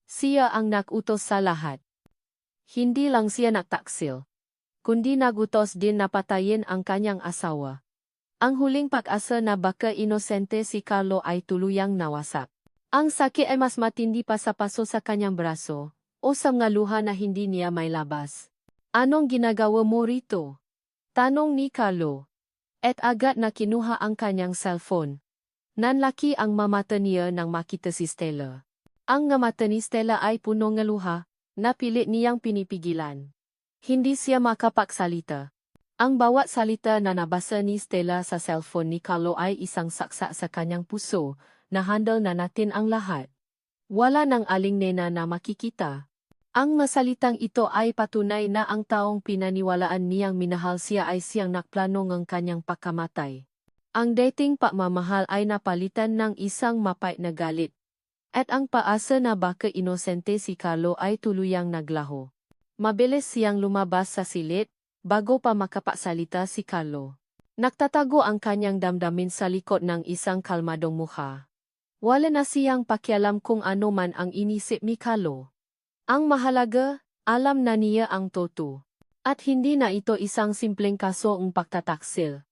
Siya ang nagutos sa lahat. Hindi lang siya nagtaksil, kundi nagutos din na patayin ang kanyang asawa. Ang huling pag-asa na baka inosente si Carlo ay tuluyang nawasak. Ang sakit ay mas matindi pa sa paso sa kanyang braso, o sa mga luha na hindi niya may labas. Anong ginagawa mo rito? Tanong ni Carlo. At agad na kinuha ang kanyang cellphone. Nanlaki ang mamata niya nang makita si Stella. Ang nga mata ni Stella ay puno ng luha, na pilit niyang pinipigilan. Hindi siya makapagsalita. Ang bawat salita na nabasa ni Stella sa cellphone ni Carlo ay isang saksa sa kanyang puso, na handle na natin ang lahat. Wala nang alingnena na makikita. Ang masalitang ito ay patunay na ang taong pinaniwalaan niyang minahal siya ay siyang nakplano ng kanyang pagkamatay. Ang dating pagmamahal ay napalitan ng isang mapait na galit. At ang paasa na baka inosente si Carlo ay tuluyang naglaho. Mabilis siyang lumabas sa silid, bago pa makapasalita si Carlo. Nagtatago ang kanyang damdamin sa likod ng isang kalmadong mukha. Wala na siyang pakialam kung ano man ang inisip ni Carlo. Ang mahalaga, alam na niya ang totoo. At hindi na ito isang simpleng kaso ng pagtataksil.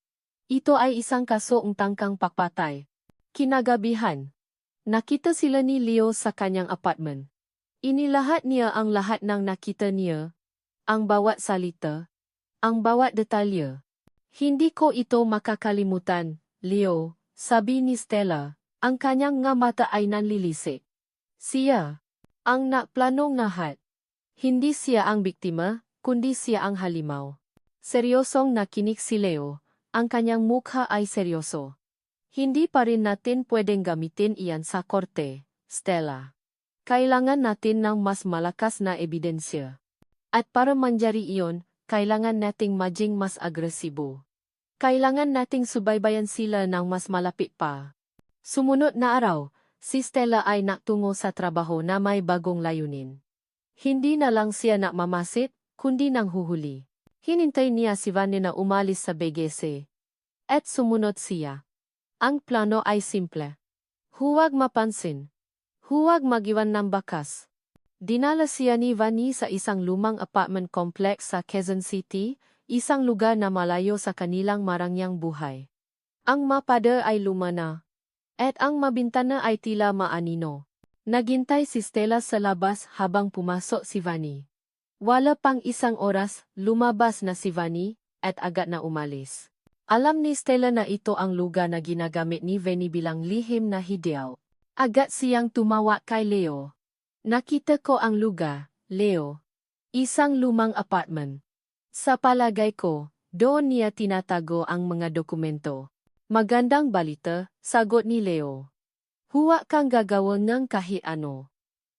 Ito ay isang kaso ng tangkang pakpatay. Kinagabihan, nakita sila ni Leo sa kanyang apartment. Inilahat niya ang lahat ng nakita niya, ang bawat salita, ang bawat detalye. Hindi ko ito makakalimutan, Leo, sabi ni Stella, ang kanyang nga mata ay nanlilisik. Siya ang nakplanong lahat. Hindi siya ang biktima, kundi siya ang halimaw. Seryosong nakinig si Leo, ang kanyang mukha ay seryoso. Hindi pa rin natin pwedeng gamitin iyan sa korte, Stella. Kailangan natin ng mas malakas na ebidensya. At para mangyari iyon, kailangan nating maging mas agresibo. Kailangan nating subaybayan sila ng mas malapit pa. Sumunod na araw, si Stella ay naktungo sa trabaho na may bagong layunin. Hindi na lang siya nakmamasid, kundi nang huhuli. Hinintay niya si Vani na umalis sa BGC. At sumunod siya. Ang plano ay simple. Huwag mapansin. Huwag mag-iwan ng bakas. Dinala siya ni Vani sa isang lumang apartment complex sa Quezon City, isang lugar na malayo sa kanilang marangyang buhay. Ang mapada ay luma na. At ang mabintana ay tila maanino. Naghintay si Stella sa labas habang pumasok si Vani. Wala pang isang oras, lumabas na si Vani, at agad na umalis. Alam ni Stella na ito ang lugar na ginagamit ni Vani bilang lihim na hideout. Agad siyang tumawa kay Leo. Nakita ko ang lugar, Leo. Isang lumang apartment. Sa palagay ko, doon niya tinatago ang mga dokumento. Magandang balita, sagot ni Leo. Huwag kang gagawin ng kahit ano.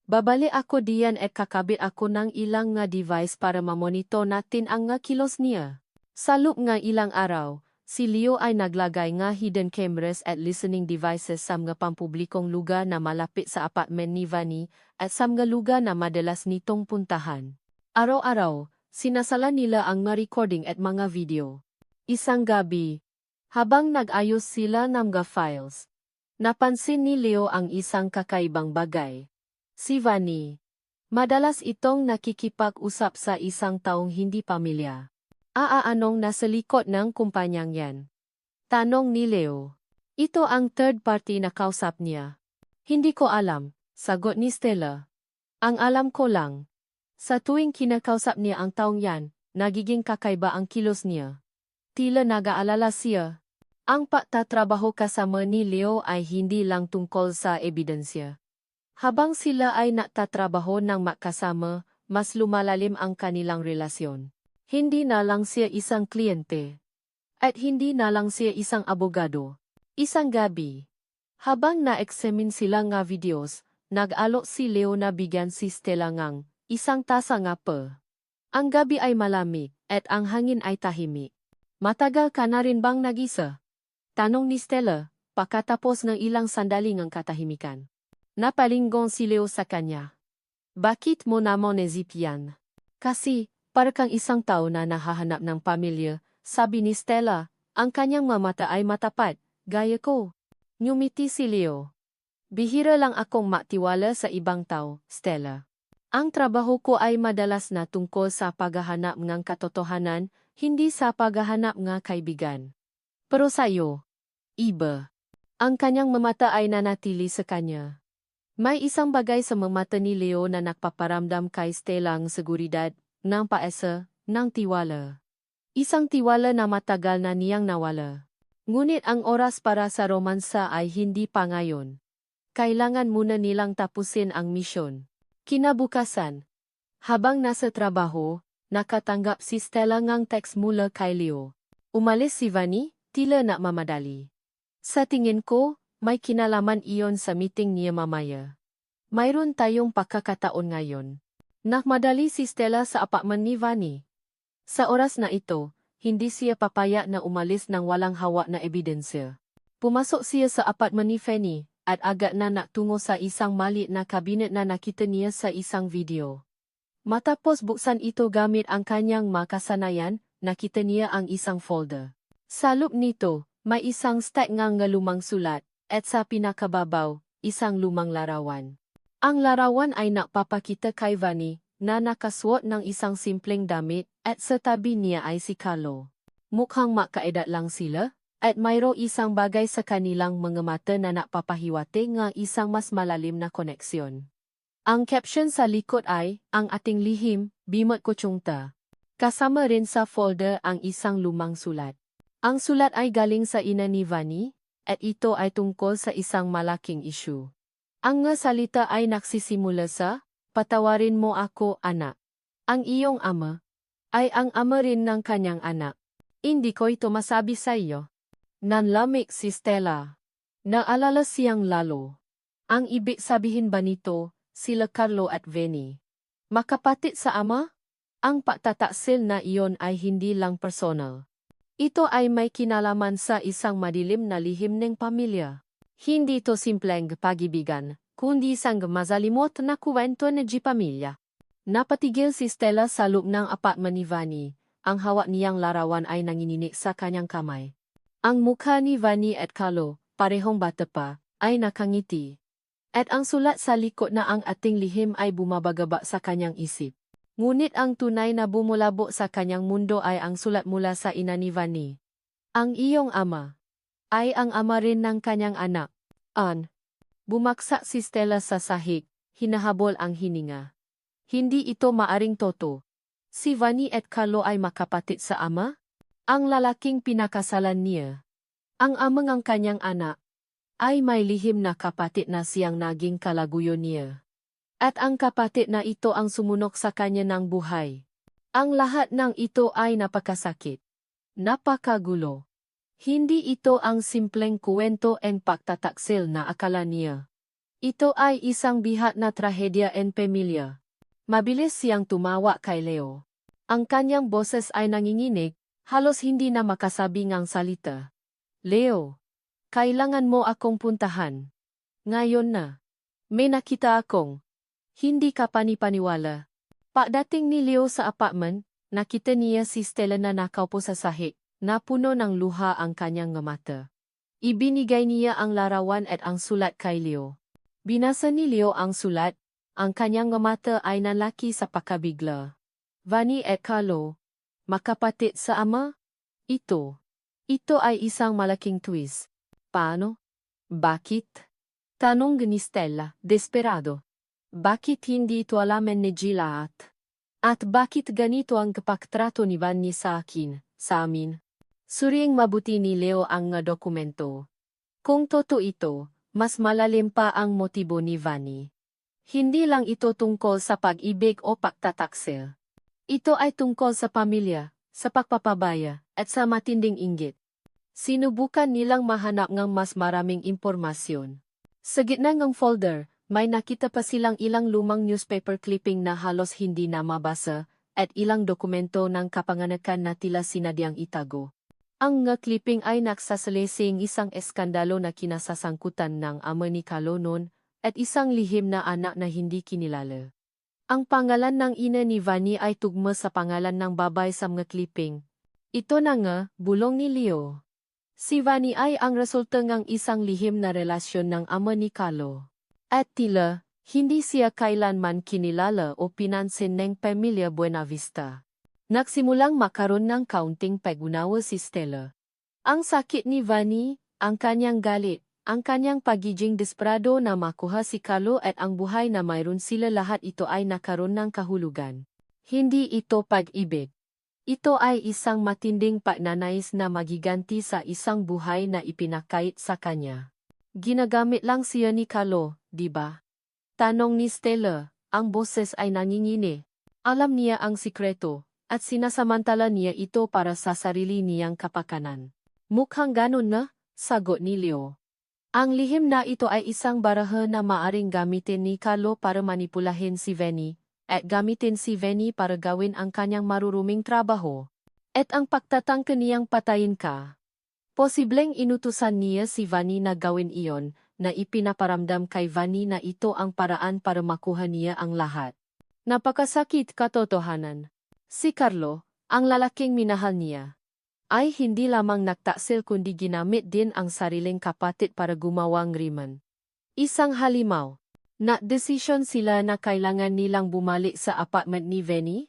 Babalik ako diyan at kakabit ako ng ilang nga device para mamonitor natin ang nga kilos niya. Sa loob nga ilang araw, si Leo ay naglagay nga hidden cameras at listening devices sa mga pampublikong lugar na malapit sa apartment ni Vani at sa mga lugar na madalas nitong puntahan. Araw-araw, sinasala nila ang mga recording at mga video. Isang gabi, habang nag-ayos sila ng mga files, napansin ni Leo ang isang kakaibang bagay. Si Vani. Madalas itong nakikipag-usap sa isang taong hindi pamilya. Anong nasa likod ng kumpanyang yan? Tanong ni Leo. Ito ang third party na kausap niya. Hindi ko alam, sagot ni Stella. Ang alam ko lang, sa tuwing kinakausap niya ang taong yan, nagiging kakaiba ang kilos niya. Tila nag-aalala siya. Ang pagtatrabaho kasama ni Leo ay hindi lang tungkol sa ebidensya. Habang sila ay nagtatrabaho ng magkasama, mas lumalalim ang kanilang relasyon. Hindi na lang siya isang kliyente. At hindi na lang siya isang abogado. Isang gabi. Habang na-examine sila nga videos, nag-alok si Leo na bigyan si Stella ngang isang tasa nga pa. Ang gabi ay malamig, at ang hangin ay tahimik. Matagal ka na rin bang nag-isa? Tanong ni Stella, pagkatapos ng ilang sandali ng katahimikan. Napalingon si Leo sa kanya. Bakit mo naman naisip yan? Kasi, para kang isang tao na nahahanap ng pamilya, sabi ni Stella, ang kanyang mamata ay matapat, gaya ko. Ngumiti si Leo. Bihira lang akong matiwala sa ibang tao, Stella. Ang trabaho ko ay madalas na tungkol sa paghahanap ng katotohanan, hindi sa paghahanap ng kaibigan. Pero sa'yo, iba. Ang kanyang mamata ay nanatili sa kanya. May isang bagay sa mamata ni Leo na nagpaparamdam kay Stella ng seguridad, ng paesa, ng tiwala. Isang tiwala na matagal na niyang nawala. Ngunit ang oras para sa romansa ay hindi pa ngayon. Kailangan muna nilang tapusin ang misyon. Kinabukasan. Habang nasa trabaho, Nakatanggap si Stella ngang teks mula kay Leo. Umalis si Vanny, tila nak mamadali. Sa tingin ko, may kinalaman iyon sa meeting niya mamaya. Mayroon tayong pagkakataon ngayon. Nakmadali si Stella sa apartment ni Vanny. Sa oras na ito, hindi siya papaya na umalis nang walang hawak na ebidensya. Pumasok siya sa apartment ni Fanny at agad na naktungo sa isang maliit na kabinet na nakita niya sa isang video. Matapos buksan ito gamit ang kanyang makasanayan, nakita niya ang isang folder. Sa loob nito, may isang stack ng lumang sulat, at sa pinakababaw, isang lumang larawan. Ang larawan ay nakpapakita kay Vanny na nakasuot ng isang simpleng damit at sa tabi niya ay si Carlo. Mukhang makaedad lang sila at mayroong isang bagay sa kanilang mga mata na nakpapahiwatig ng isang mas malalim na koneksyon. Ang caption sa likod ay, "Ang ating lihim, bimot ko chungta." Kasama rin sa folder ang isang lumang sulat. Ang sulat ay galing sa ina ni Vanny at ito ay tungkol sa isang malaking issue. Ang nga salita ay nagsisimula sa, "Patawarin mo ako, anak." Ang iyong ama ay ang ama rin ng kanyang anak. Hindi ko ito masabi sa iyo. Nanlamig si Stella. Naalala siyang lalo. Ang ibig sabihin ba nito, sila Carlo at Vanny makapatid sa ama? Ang pagtataksil na iyon ay hindi lang personal. Ito ay may kinalaman sa isang madilim na lihim ng pamilya. Hindi ito simpleng pag-ibigan, kundi isang mazalimot na kuwento ng pamilya. Napatigil si Stella sa loob ng apartment ni Vanny. Ang hawak niyang larawan ay nanginginig sa kanyang kamay. Ang mukha ni Vanny at Carlo, parehong bata pa, ay nakangiti. At ang sulat sa likod na ang ating lihim ay bumabagaba sa kanyang isip. Ngunit ang tunay na bumulabo sa kanyang mundo ay ang sulat mula sa ina ni Vanny. Ang iyong ama ay ang ama rin ng kanyang anak. Bumaksak si Stella sa sahig, hinahabol ang hininga. Hindi ito maaring toto. Si Vanny at Carlo ay makapatid sa ama? Ang lalaking pinakasalan niya. Ang ama ng kanyang anak ay may lihim na kapatid na siyang naging kalaguyo niya. At ang kapatid na ito ang sumunok sa kanya ng buhay. Ang lahat ng ito ay napakasakit. Napakagulo. Hindi ito ang simpleng kuwento en pagtataksil na akala niya. Ito ay isang bihat na trahedya en pamilya. Mabilis siyang tumawa kay Leo. Ang kanyang boses ay nanginginig, halos hindi na makasabi ngang salita. "Leo, kailangan mo akong puntahan. Ngayon na. May nakita akong." Hindi ka panipaniwala. Pagdating ni Leo sa apartment, nakita niya si Stella na nakaupo sa sahig. Napuno ng luha ang kanyang mata. Ibinigay niya ang larawan at ang sulat kay Leo. Binasa ni Leo ang sulat, ang kanyang mata ay nalaki sa pakabigla. Vanny at Carlo, makapatid sa ama? Ito ay isang malaking twist. Paano? Bakit? Tanong ni Stella, desperado. Bakit hindi ito alamin ni Gilaat? At bakit ganito ang kapagtrato ni Vanny sa akin, sa amin? Suriing mabuti ni Leo ang dokumento. Kung totoo ito, mas malalim pa ang motibo ni Vanny. Hindi lang ito tungkol sa pag-ibig o pagtataksil. Ito ay tungkol sa pamilya, sa pagpapabaya, at sa matinding inggit. Sinubukan nilang mahanap ng mas maraming impormasyon. Sa gitna ng folder, may nakita pa silang ilang lumang newspaper clipping na halos hindi na mabasa, at ilang dokumento ng kapanganakan na tila sinadyang itago. Ang clipping ay nagsasalising isang eskandalo na kinasasangkutan ng ama ni Carlo noon at isang lihim na anak na hindi kinilala. Ang pangalan ng ina ni Vanny ay tugma sa pangalan ng babae sa mga clipping. Ito na nga, bulong ni Leo. Si Vanny ay ang resulta ng isang lihim na relasyon ng ama ni Carlo. At tila, hindi siya kailanman kinilala o pinansin ng pamilya Buenavista. Nagsimulang makaroon ng kaunting pag-unawa si Stella. Ang sakit ni Vanny, ang kanyang galit, ang kanyang pagiging desperado na makuha si Carlo at ang buhay na mayroon sila lahat ito ay nakaroon ng kahulugan. Hindi ito pag-ibig. Ito ay isang matinding pagnanais na magiganti sa isang buhay na ipinakait sa kanya. Ginagamit lang siya ni Carlo, di ba? Tanong ni Stella, ang boses ay nanginginig. Alam niya ang sikreto. at sinasamantala niya ito para sa sarili niyang kapakanan. Mukhang ganun na, sagot ni Leo. Ang lihim na ito ay isang baraha na maaring gamitin ni Carlo para manipulahin si Venny, at gamitin si Venny para gawin ang kanyang maruruming trabaho. At ang pagtatangka niyang patayin ka. Posibleng inutusan niya si Vanny na gawin iyon, na ipinaparamdam kay Vanny na ito ang paraan para makuha niya ang lahat. Napakasakit katotohanan. Si Carlo, ang lalaking minahal niya, ay hindi lamang nagtaksil kundi ginamit din ang sariling kapatid para gumawang krimen. Isang halimaw, na desisyon sila na kailangan nilang bumalik sa apartment ni Venny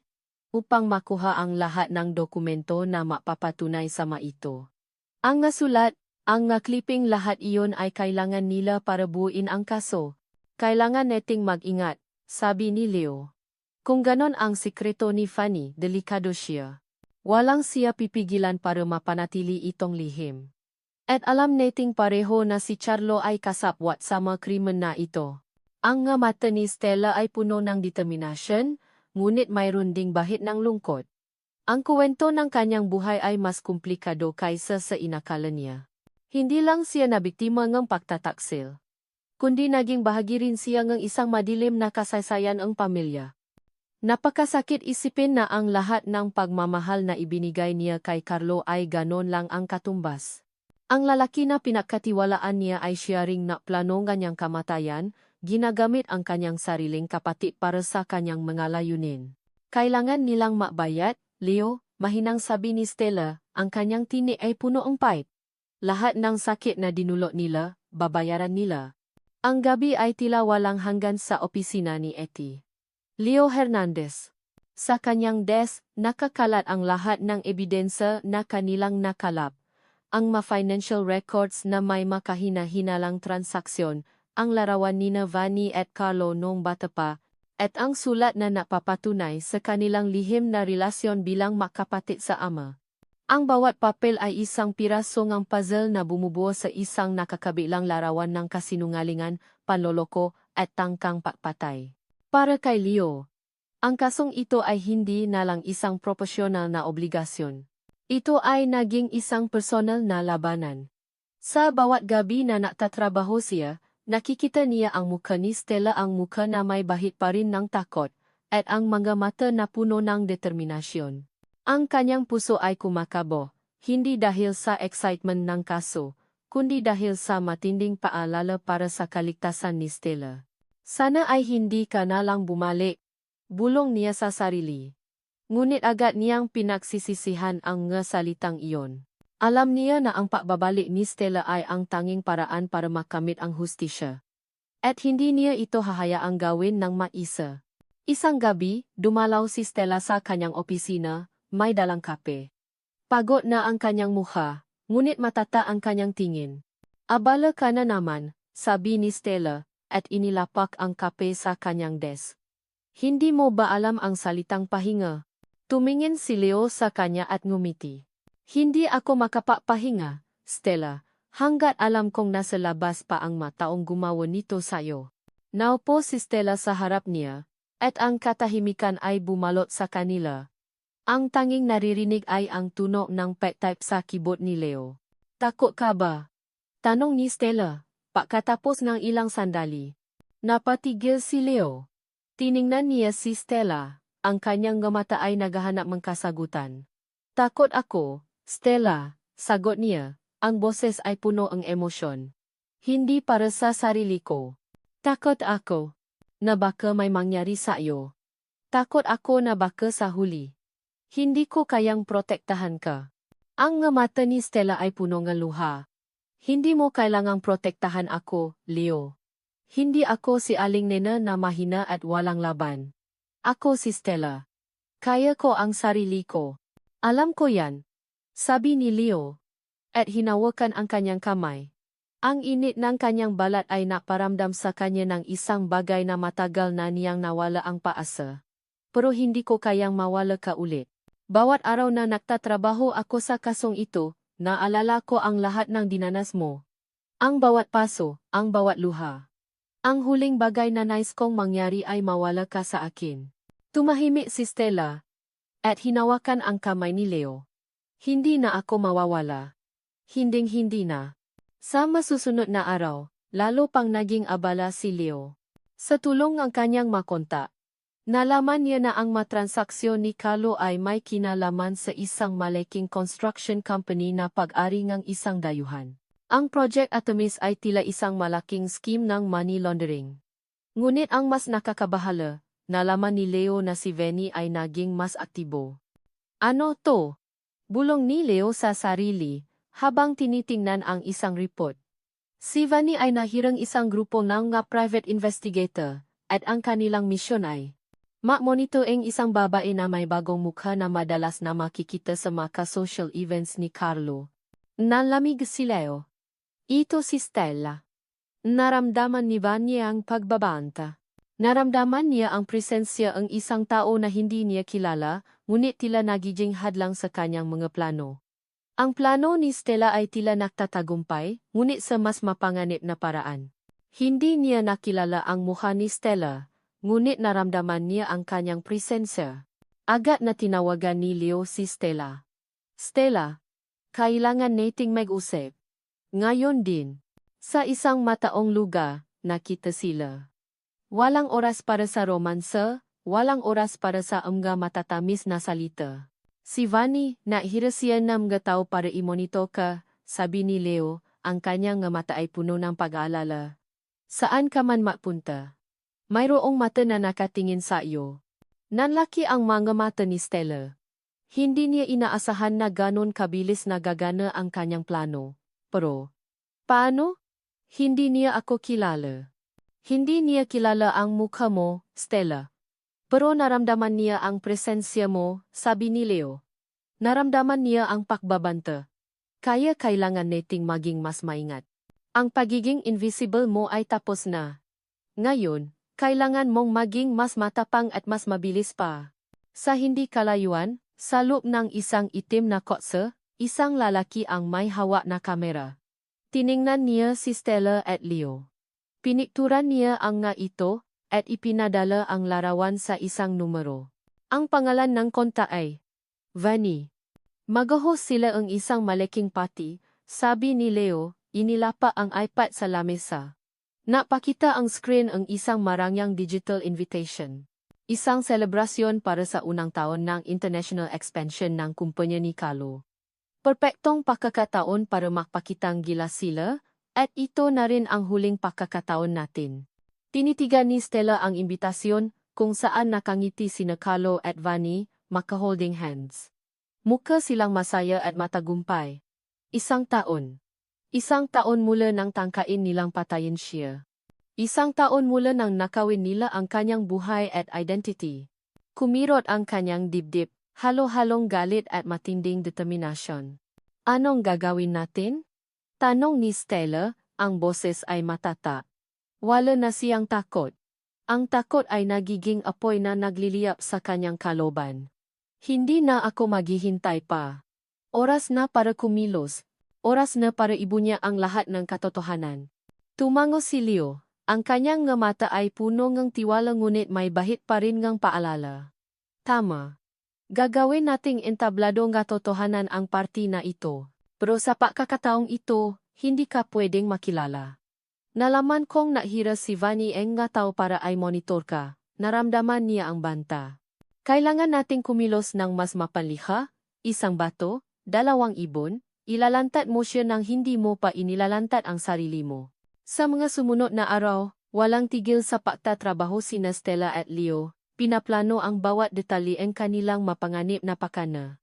upang makuha ang lahat ng dokumento na mapapatunay sa ito. Ang nasulat, ang clipping lahat iyon ay kailangan nila para buuin ang kaso. Kailangan neting mag-ingat, sabi ni Leo. Kung ganon ang sikreto ni Fanny, delikado siya. Walang siya pipigilan para mapanatili itong lihim. At alam neting pareho na si Carlo ay kasapwat sa mga krimen na ito. Ang nga mata ni Stella ay puno ng determinasyon, ngunit mayroon ding bahid ng lungkot. Ang kuwento ng kanyang buhay ay mas komplikado kaysa sa inakala niya. Hindi lang siya nabiktima ng pagtataksil, kundi naging bahagi rin siya ng isang madilim na kasaysayan ng pamilya. Napakasakit isipin na ang lahat ng pagmamahal na ibinigay niya kay Carlo ay ganon lang ang katumbas. Ang lalaki na pinagkatiwalaan niya ay siya ring naplanong kanyang kamatayan, ginagamit ang kanyang sariling kapatid para sa kanyang mga layunin. Kailangan nilang mabayat, Leo, mahinang sabi ni Stella, ang kanyang tini ay puno ng pipe. Lahat ng sakit na dinulot nila, babayaran nila. Ang gabi ay tila walang hanggan sa opisina ni Etty. Leo Hernandez. Sa kanyang desk, nakakalat ang lahat ng ebidensya na kanilang nakalap. Ang financial records na may makahina-hinalang transaksyon, ang larawan ni Vanny at Carlo noong bata pa, at ang sulat na napapatunay sa kanilang lihim na relasyon bilang magkapatid sa ama. Ang bawat papel ay isang piraso ng puzzle na bumubuo sa isang nakakabilang larawan ng kasinungalingan, panloloko, at tangkang pagpatay. Para kay Leo, ang kasong ito ay hindi na lang isang proporsyonal na obligasyon. Ito ay naging isang personal na labanan. Sa bawat gabi na nagtatrabaho siya, nakikita niya ang mukha ni Stella, ang mukha na may bahid pa rin ng takot, at ang mga mata na puno ng determinasyon. Ang kanyang puso ay kumakabo, hindi dahil sa excitement ng kaso, kundi dahil sa matinding paalala para sa kaligtasan ni Stella. Sana ay hindi ka na lang bumalik, bulong niya sa sarili. Ngunit agad niyang pinagsisisihan ang nga salitang iyon. Alam niya na ang pagbabalik ni Stella ay ang tanging paraan para makamit ang hustisya. At hindi niya ito hahayaang gawin ng mag-isa. Isang gabi, dumalaw si Stella sa kanyang opisina, may dalang kape. Pagod na ang kanyang mukha, ngunit matata ang kanyang tingin. Abala ka na naman, sabi ni Stella, at inilapak ang kape sa kanyang desk. Hindi mo ba alam ang salitang pahinga? Tumingin si Leo sa kanya at ngumiti. Hindi ako makapapahinga, Stella, hanggat alam kong nasa labas pa ang mataong gumawa nito sa'yo. Naupo si Stella sa harap niya, at ang katahimikan ay bumalot sa kanila. Ang tanging naririnig ay ang tunog ng pet-type sa keyboard ni Leo. Takot ka ba? Tanong ni Stella. Pagkatapos ng ilang sandali, napatigil si Leo. Tiningnan niya si Stella, ang kanyang mata ay naghahanap ng kasagutan. Takot ako, Stella, sagot niya, ang boses ay puno ng emosyon. Hindi para sa sarili ko. Takot ako na baka may mangyari sa iyo. Takot ako na baka sa huli, hindi ko kayang protektahan ka. Ang mata ni Stella ay puno ng luha. Hindi mo kailangang protektahan ako, Leo. Hindi ako si Aling Nena na mahina at walang laban. Ako si Stella. Kaya ko ang sarili ko. Alam ko yan, sabi ni Leo, at hinawakan ang kanyang kamay. Ang init ng kanyang balat ay naparamdam sa kanya ng isang bagay na matagal na niyang nawala ang paasa. Pero hindi ko kayang mawala ka ulit. Bawat araw na nagtatrabaho ako sa kasong ito, naalala ko ang lahat ng dinanas mo. Ang bawat paso, ang bawat luha. Ang huling bagay na nais kong mangyari ay mawala ka sa akin. Tumahimik si Stella. at hinawakan ang kamay ni Leo. Hindi na ako mawawala. Hinding-hindi na. Sa masusunod na araw, lalo pang naging abala si Leo. Sa tulong ng kanyang makonta, nalaman niya na ang matransaksyon ni Carlo ay may kinalaman sa isang malaking construction company na pag-ari ng isang dayuhan. Ang Project Artemis ay tila isang malaking scheme ng money laundering. Ngunit ang mas nakakabahala, nalaman ni Leo na si Venny ay naging mas aktibo. Ano to? Bulong ni Leo sa sarili, habang tinitingnan ang isang report. Si Venny ay nahirang isang grupo ng mga private investigator, at ang kanilang misyon ay ma-monitoring isang babae na may bagong mukha na madalas na makikita sa mga social events ni Carlo. Nalamig si Leo. Ito si Stella. Naramdaman ni Venny ang pagbabanta. Naramdaman niya ang presensya ng isang tao na hindi niya kilala, ngunit tila nagiging hadlang sa kanyang mga plano. Ang plano ni Stella ay tila nagtatagumpay, ngunit sa mas mapanganib na paraan. Hindi niya nakilala ang mukha ni Stella, ngunit naramdaman niya ang kanyang presensya. Agad na tinawagan ni Leo si Stella. Stella, kailangan nating mag-usap. Ngayon din. Sa isang mataong lugar, nakita sila. Walang oras para sa romansa, walang oras para sa mga matatamis na salita. Si Venny, nahirasiyan ng mga tao para imonito ka, sabi ni Leo, ang kanyang mata ay puno ng pag-aalala. Saan ka man mapunta? Mayroong mata na nakatingin sa iyo. Nanlaki ang mga mata ni Stella. Hindi niya inaasahan na ganon kabilis na gagana ang kanyang plano. Pero, paano? Hindi niya ako kilala. Hindi niya kilala ang mukha mo, Stella. Pero naramdaman niya ang presensya mo, sabi ni Leo. Naramdaman niya ang pakbabanta. Kaya kailangan nating maging mas maingat. Ang pagiging invisible mo ay tapos na. Ngayon, kailangan mong maging mas matapang at mas mabilis pa. Sa hindi kalayuan, sa loob ng isang itim na kotse, isang lalaki ang may hawak na kamera. Tiningnan niya si Stella at Leo. Pinikturan niya ang nga ito, at ipinadala ang larawan sa isang numero. Ang pangalan ng konta ay Venny. Mag-host sila ang isang malaking party, sabi ni Leo, inilapa ang iPad sa lamesa. Napakita ang screen ang isang marangyang digital invitation. Isang selebrasyon para sa unang taon ng international expansion ng kumpanya ni Carlo. Perpektong pagkakataon para makpakitang gilas sila, at ito na rin ang huling pagkakataon natin. Tinitigan ni Stella ang imbitasyon, kung saan nakangiti sina Carlo at Venny, maka-holding hands. Mukha silang masaya at matagumpay. Isang taon. Isang taon mula nang tangkain nilang patayin siya. Isang taon mula nang nakawin nila ang kanyang buhay at identity. Kumirot ang kanyang dibdib, halo-halong galit at matinding determinasyon. Anong gagawin natin? Tanong ni Stella, ang boses ay matata. Wala na siyang takot. Ang takot ay nagiging apoy na nagliliyap sa kanyang kaloban. Hindi na ako maghihintay pa. Oras na para kumilos. Oras na para ibunya ang lahat ng katotohanan. Tumango si Leo. Ang kanyang nga mata ay puno ng tiwala ngunit may bahit pa rin ng paalala. Tama. Gagawin nating entablado ng katotohanan ang party na ito. Pero sa pagkakataong ito, hindi ka pwedeng makilala. Nalaman kong nahira si Venny ang nga tao para ay monitor ka. Naramdaman niya ang banta. Kailangan nating kumilos ng mas mapanlikha, isang bato, 2 ibon, ilalantat mo siya nang hindi mo pa inilalantat ang sarili mo. Sa mga sumunod na araw, walang tigil sa pagtatrabaho sina Stella at Leo, pinaplano ang bawat detalye ang kanilang mapanganib na pakana.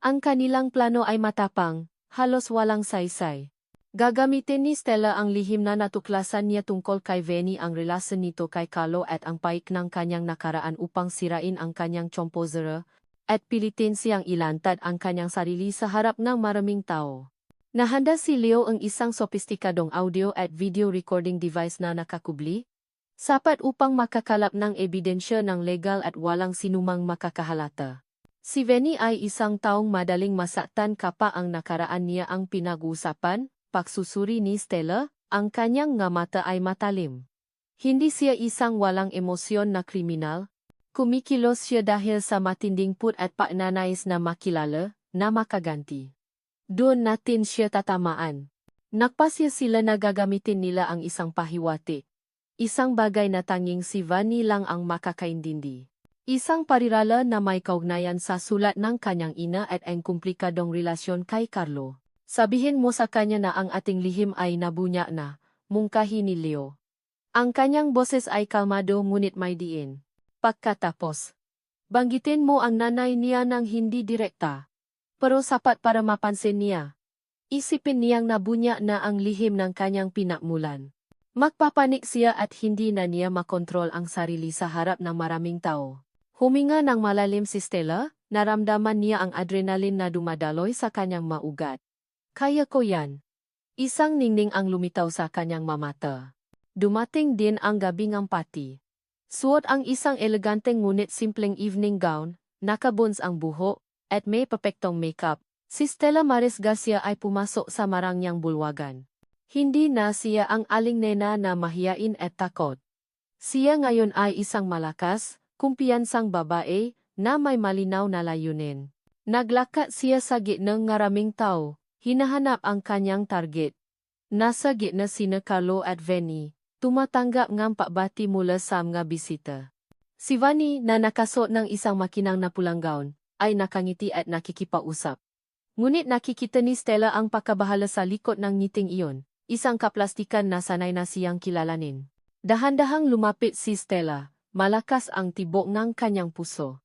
Ang kanilang plano ay matapang, halos walang saysay. Gagamitin ni Stella ang lihim na natuklasan niya tungkol kay Venny ang relasyon nito kay Carlo at ang paik ng kanyang nakaraan upang sirain ang kanyang chompozera, at pilitin siyang ilantad ang kanyang sarili sa harap ng maraming tao. Nahanda si Leo ang isang sopistikadong audio at video recording device na nakakubli, sapat upang makakalap ng ebidensya ng legal at walang sinumang makakahalata. Si Venny ay isang taong madaling masaktan kapag ang nakaraan niya ang pinag-uusapan. Pagsusuri ni Stella, ang kanyang nga mata ay matalim. Hindi siya isang walang emosyon na kriminal, kumikilos siya dahil sa matinding put at pagnanais na makilala, na makaganti. Doon natin siya tatamaan. Nakpasya sila na gagamitin nila ang isang pahiwati. Isang bagay na tanging si Vanny lang ang makakaintindi. Isang parirala na may kaugnayan sa sulat ng kanyang ina at ang komplikadong relasyon kay Carlo. Sabihin mo sa kanya na ang ating lihim ay nabunya na, mungkahi ni Leo. Ang kanyang boses ay kalmado ngunit may diin. Pagkatapos, banggitin mo ang nanay niya ng hindi direkta. Pero sapat para mapansin niya. Isipin niyang nabunya na ang lihim ng kanyang pinakmulan. Magpapanik siya at hindi na niya makontrol ang sarili sa harap ng maraming tao. Huminga ng malalim si Stella, naramdaman niya ang adrenaline na dumadaloy sa kanyang maugat. Kaya ko yan. Isang ningning ang lumitaw sa kanyang mamata. Dumating din ang gabing ang pati. Suot ang isang eleganteng ngunit simpleng evening gown, nakabuns ang buhok, at may pepektong makeup. Si Stella Maris Garcia ay pumasok sa marangyang bulwagan. Hindi na siya ang aling nena na mahiyain at takot. Siya ngayon ay isang malakas, kumpiyansang babae, na may malinaw na layunin. Naglakat siya sa gitnang ngaraming tao, hinahanap ang kanyang target. Nasa gitna sina Carlo at Vanny, tumatanggap ng pakbati mula sa mga bisita. Si Vanny na nakasuot ng isang makinang na pulang gown, ay nakangiti at nakikipausap. Ngunit nakikita ni Stella ang pagkabahala sa likod ng ngiting iyon. Isang kaplastikan na sanay na siyang kilalanin. Dahan-dahang lumapit si Stella, malakas ang tibok ng kanyang puso.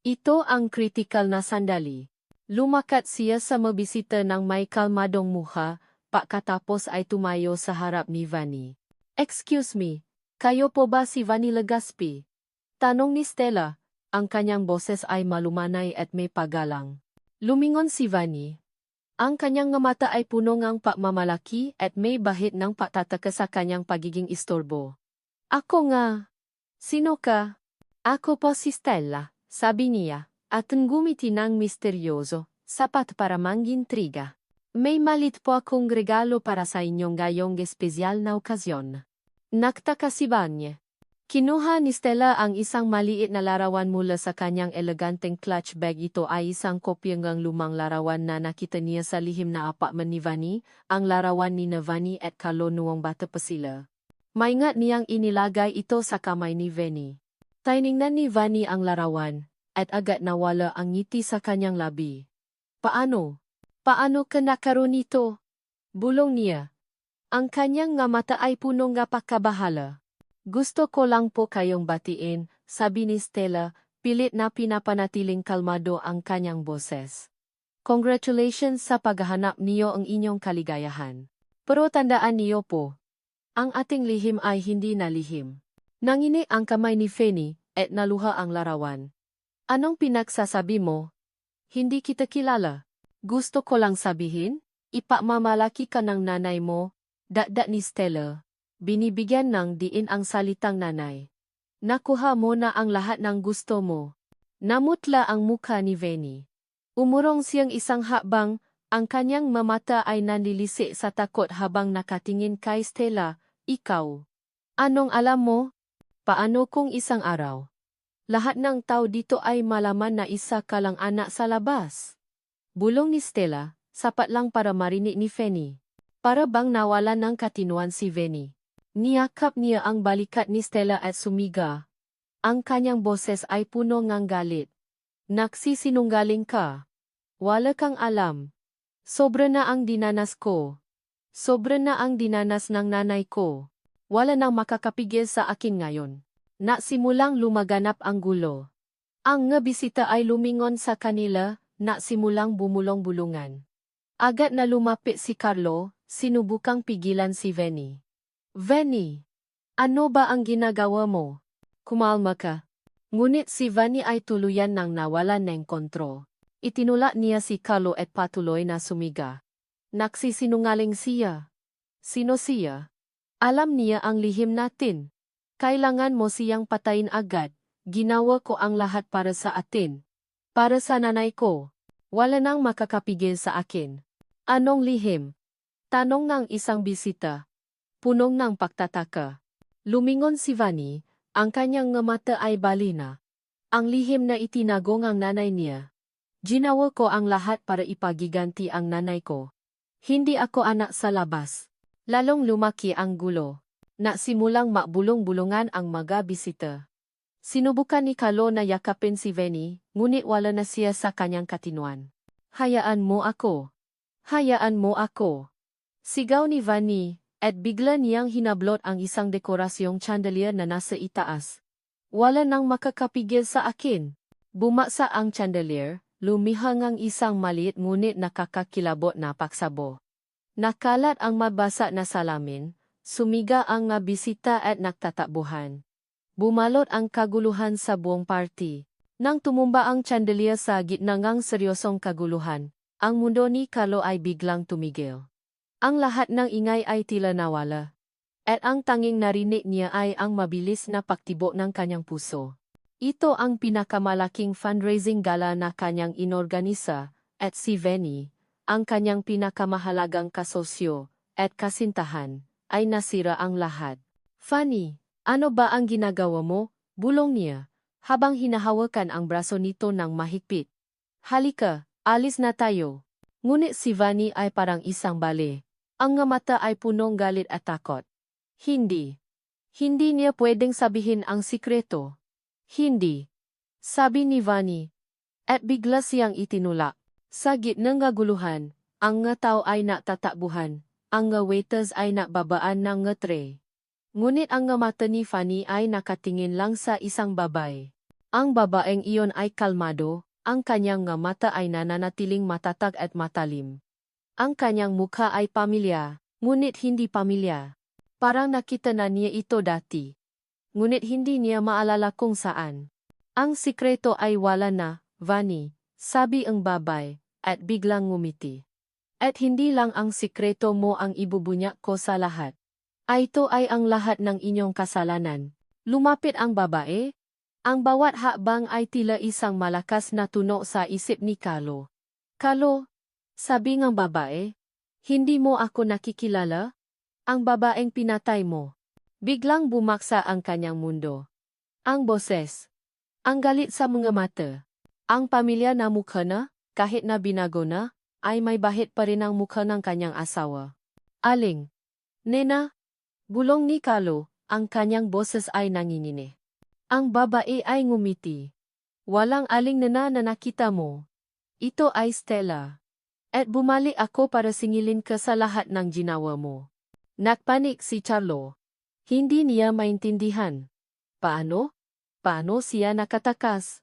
Ito ang kritikal na sandali. Lumakat siya sa mabisita ng may kalmadong muha, pagkatapos ay tumayo sa harap ni Vanny. "Excuse me, kayo po ba si Vanny Legaspi?" Tanong ni Stella, ang kanyang boses ay malumanay at may paggalang. Lumingon si Vanny. Ang kanyang mata ay puno ng pagmamalaki at may bahid ng pagtataka sa kanyang pagiging istorbo. "Ako nga. Sino ka?" "Ako po si Stella," sabi niya, at gumiti ng misteryoso, sapat para mangintriga. "May malit po akong regalo para sa inyong gayong espesyal na okasyon." Nagtaka si Vanny. Kinuha ni Stella ang isang maliit na larawan mula sa kanyang eleganteng clutch bag. Ito ay isang kopya ng lumang larawan na nakita niya sa lihim na apartment ni Vanny, ang larawan ni Vanny at Carlo noong bata pa sila. Maingat niyang inilagay ito sa kamay ni Vanny. Tiningnan ni Vanny ang larawan, at agad nawala ang ngiti sa kanyang labi. "Paano? Paano ka nakaroon nito?" bulong niya. Ang kanyang nga mata ay puno ng pagkabahala. "Gusto ko lang po kayong batiin," sabi ni Stella, pilit na pinapanatiling kalmado ang kanyang boses. "Congratulations sa paghahanap niyo ang inyong kaligayahan. Pero tandaan niyo po, ang ating lihim ay hindi na lihim." Nangini ang kamay ni Fanny, at naluha ang larawan. "Anong pinagsasabi mo? Hindi kita kilala." "Gusto ko lang sabihin, ipagmamalaki ka ng nanay mo," dagdag ni Stella. Binibigyan ng diin ang salitang nanay. "Nakuha mo na ang lahat ng gusto mo." Namutla ang mukha ni Vanny. Umurong siyang isang hakbang, ang kanyang mamata ay nanlilisi sa takot habang nakatingin kay Stella. "Ikaw? Anong alam mo? Paano kung isang araw lahat ng tao dito ay malaman na isa ka lang anak sa labas?" Bulong ni Stella, sapat lang para marinig ni Fanny. Para bang nawalan ng katinuan si Vanny. Niyakap niya ang balikat ni Stella at sumiga. Ang kanyang boses ay puno ng galit. "Nagsisinungaling ka. Wala kang alam. Sobra na ang dinanas ko. Sobra na ang dinanas ng nanay ko. Wala nang makakapigil sa akin ngayon." Nasimulang lumaganap ang gulo. Ang nga bisita ay lumingon sa kanila, nasimulang bumulong-bulungan. Agad na lumapit si Carlo, sinubukang pigilan si Vanny. "Vanny, ano ba ang ginagawa mo? Kumalma ka." Ngunit si Vanny ay tuluyan nang nawalan ng kontrol. Itinulak niya si Carlo at patuloy na sumiga. "Nagsisinungaling siya. Sino siya? Alam niya ang lihim natin. Kailangan mo siyang patayin agad. Ginawa ko ang lahat para sa atin. Para sa nanay ko. Wala nang makakapigil sa akin." "Anong lihim?" tanong ng isang bisita. Punong ng pagtataka. Lumingon si Vanny, ang kanyang nga mata ay balina. Ang lihim na itinago ng nanay niya. Ginawa ko ang lahat para ipagiganti ang nanay ko. Hindi ako anak sa labas. Lalong lumaki ang gulo. Simulang makbulong-bulungan ang mga bisita. Sinubukan ni Carlo na yakapin si Venny, ngunit wala na siya sa kanyang katinuan. Hayaan mo ako. Hayaan mo ako. Sigaw ni Vanny, at bigla niyang hinablot ang isang dekorasyong chandelier na nasa itaas. Wala nang makakapigil sa akin. Bumaksa ang chandelier, lumihang ang isang maliit ngunit nakakakilabot na paksabo. Nakalat ang mabasa na salamin, sumiga ang nga bisita at nagtatakbuhan. Bumalot ang kaguluhan sa buong party. Nang tumumba ang chandelier sa gitna ng seryosong kaguluhan, ang mundo ni Carlo ay biglang tumigil. Ang lahat ng ingay ay tila nawala. At ang tanging narinig niya ay ang mabilis na pagtibok ng kanyang puso. Ito ang pinakamalaking fundraising gala na kanyang inorganisa, at si Venny, ang kanyang pinakamahalagang kasosyo, at kasintahan, ay nasira ang lahat. Fanny, ano ba ang ginagawa mo? Bulong niya, habang hinahawakan ang braso nito ng mahigpit. Halika, alis na tayo. Ngunit si Vanny ay parang isang bale. Ang nga mata ay punong galit at takot. Hindi. Hindi niya pwedeng sabihin ang sikreto. Hindi. Sabi ni Vanny. At bigla siyang itinulak. Sa gitna ng guluhan, ang nga tao ay natatakbuhan. Ang nga waiters ay nakbabaan ng nga tray. Ngunit ang nga mata ni Fanny ay nakatingin lang sa isang babae. Ang babaeng iyon ay kalmado, ang kanyang nga mata ay nananatiling matatag at matalim. Ang kanyang mukha ay pamilya, ngunit hindi pamilya. Parang nakita na niya ito dati. Ngunit hindi niya maalala kung saan. Ang sikreto ay wala na, Vanny, sabi ang babae, at biglang ngumiti. At hindi lang ang sikreto mo ang ibubunyak ko sa lahat. Ito ay ang lahat ng inyong kasalanan. Lumapit ang babae. Ang bawat hakbang ay tila isang malakas na tunog sa isip ni Carlo. Carlo, sabi ng babae, hindi mo ako nakikilala? Ang babaeng pinatay mo. Biglang bumaksa ang kanyang mundo. Ang boses. Ang galit sa mga mata. Ang pamilya na mukha na, kahit na binago na, ay may bahit pa rin ang mukha ng kanyang asawa. Aling. Nena. Bulong ni Carlo, ang kanyang boses ay nanginginig. Ang babae ay ngumiti. Walang aling nena na nakita mo. Ito ay Stella. At bumalik ako para singilin ka sa lahat ng ginawa mo. Nagpanik si Carlo. Hindi niya maintindihan. Paano? Paano siya nakatakas?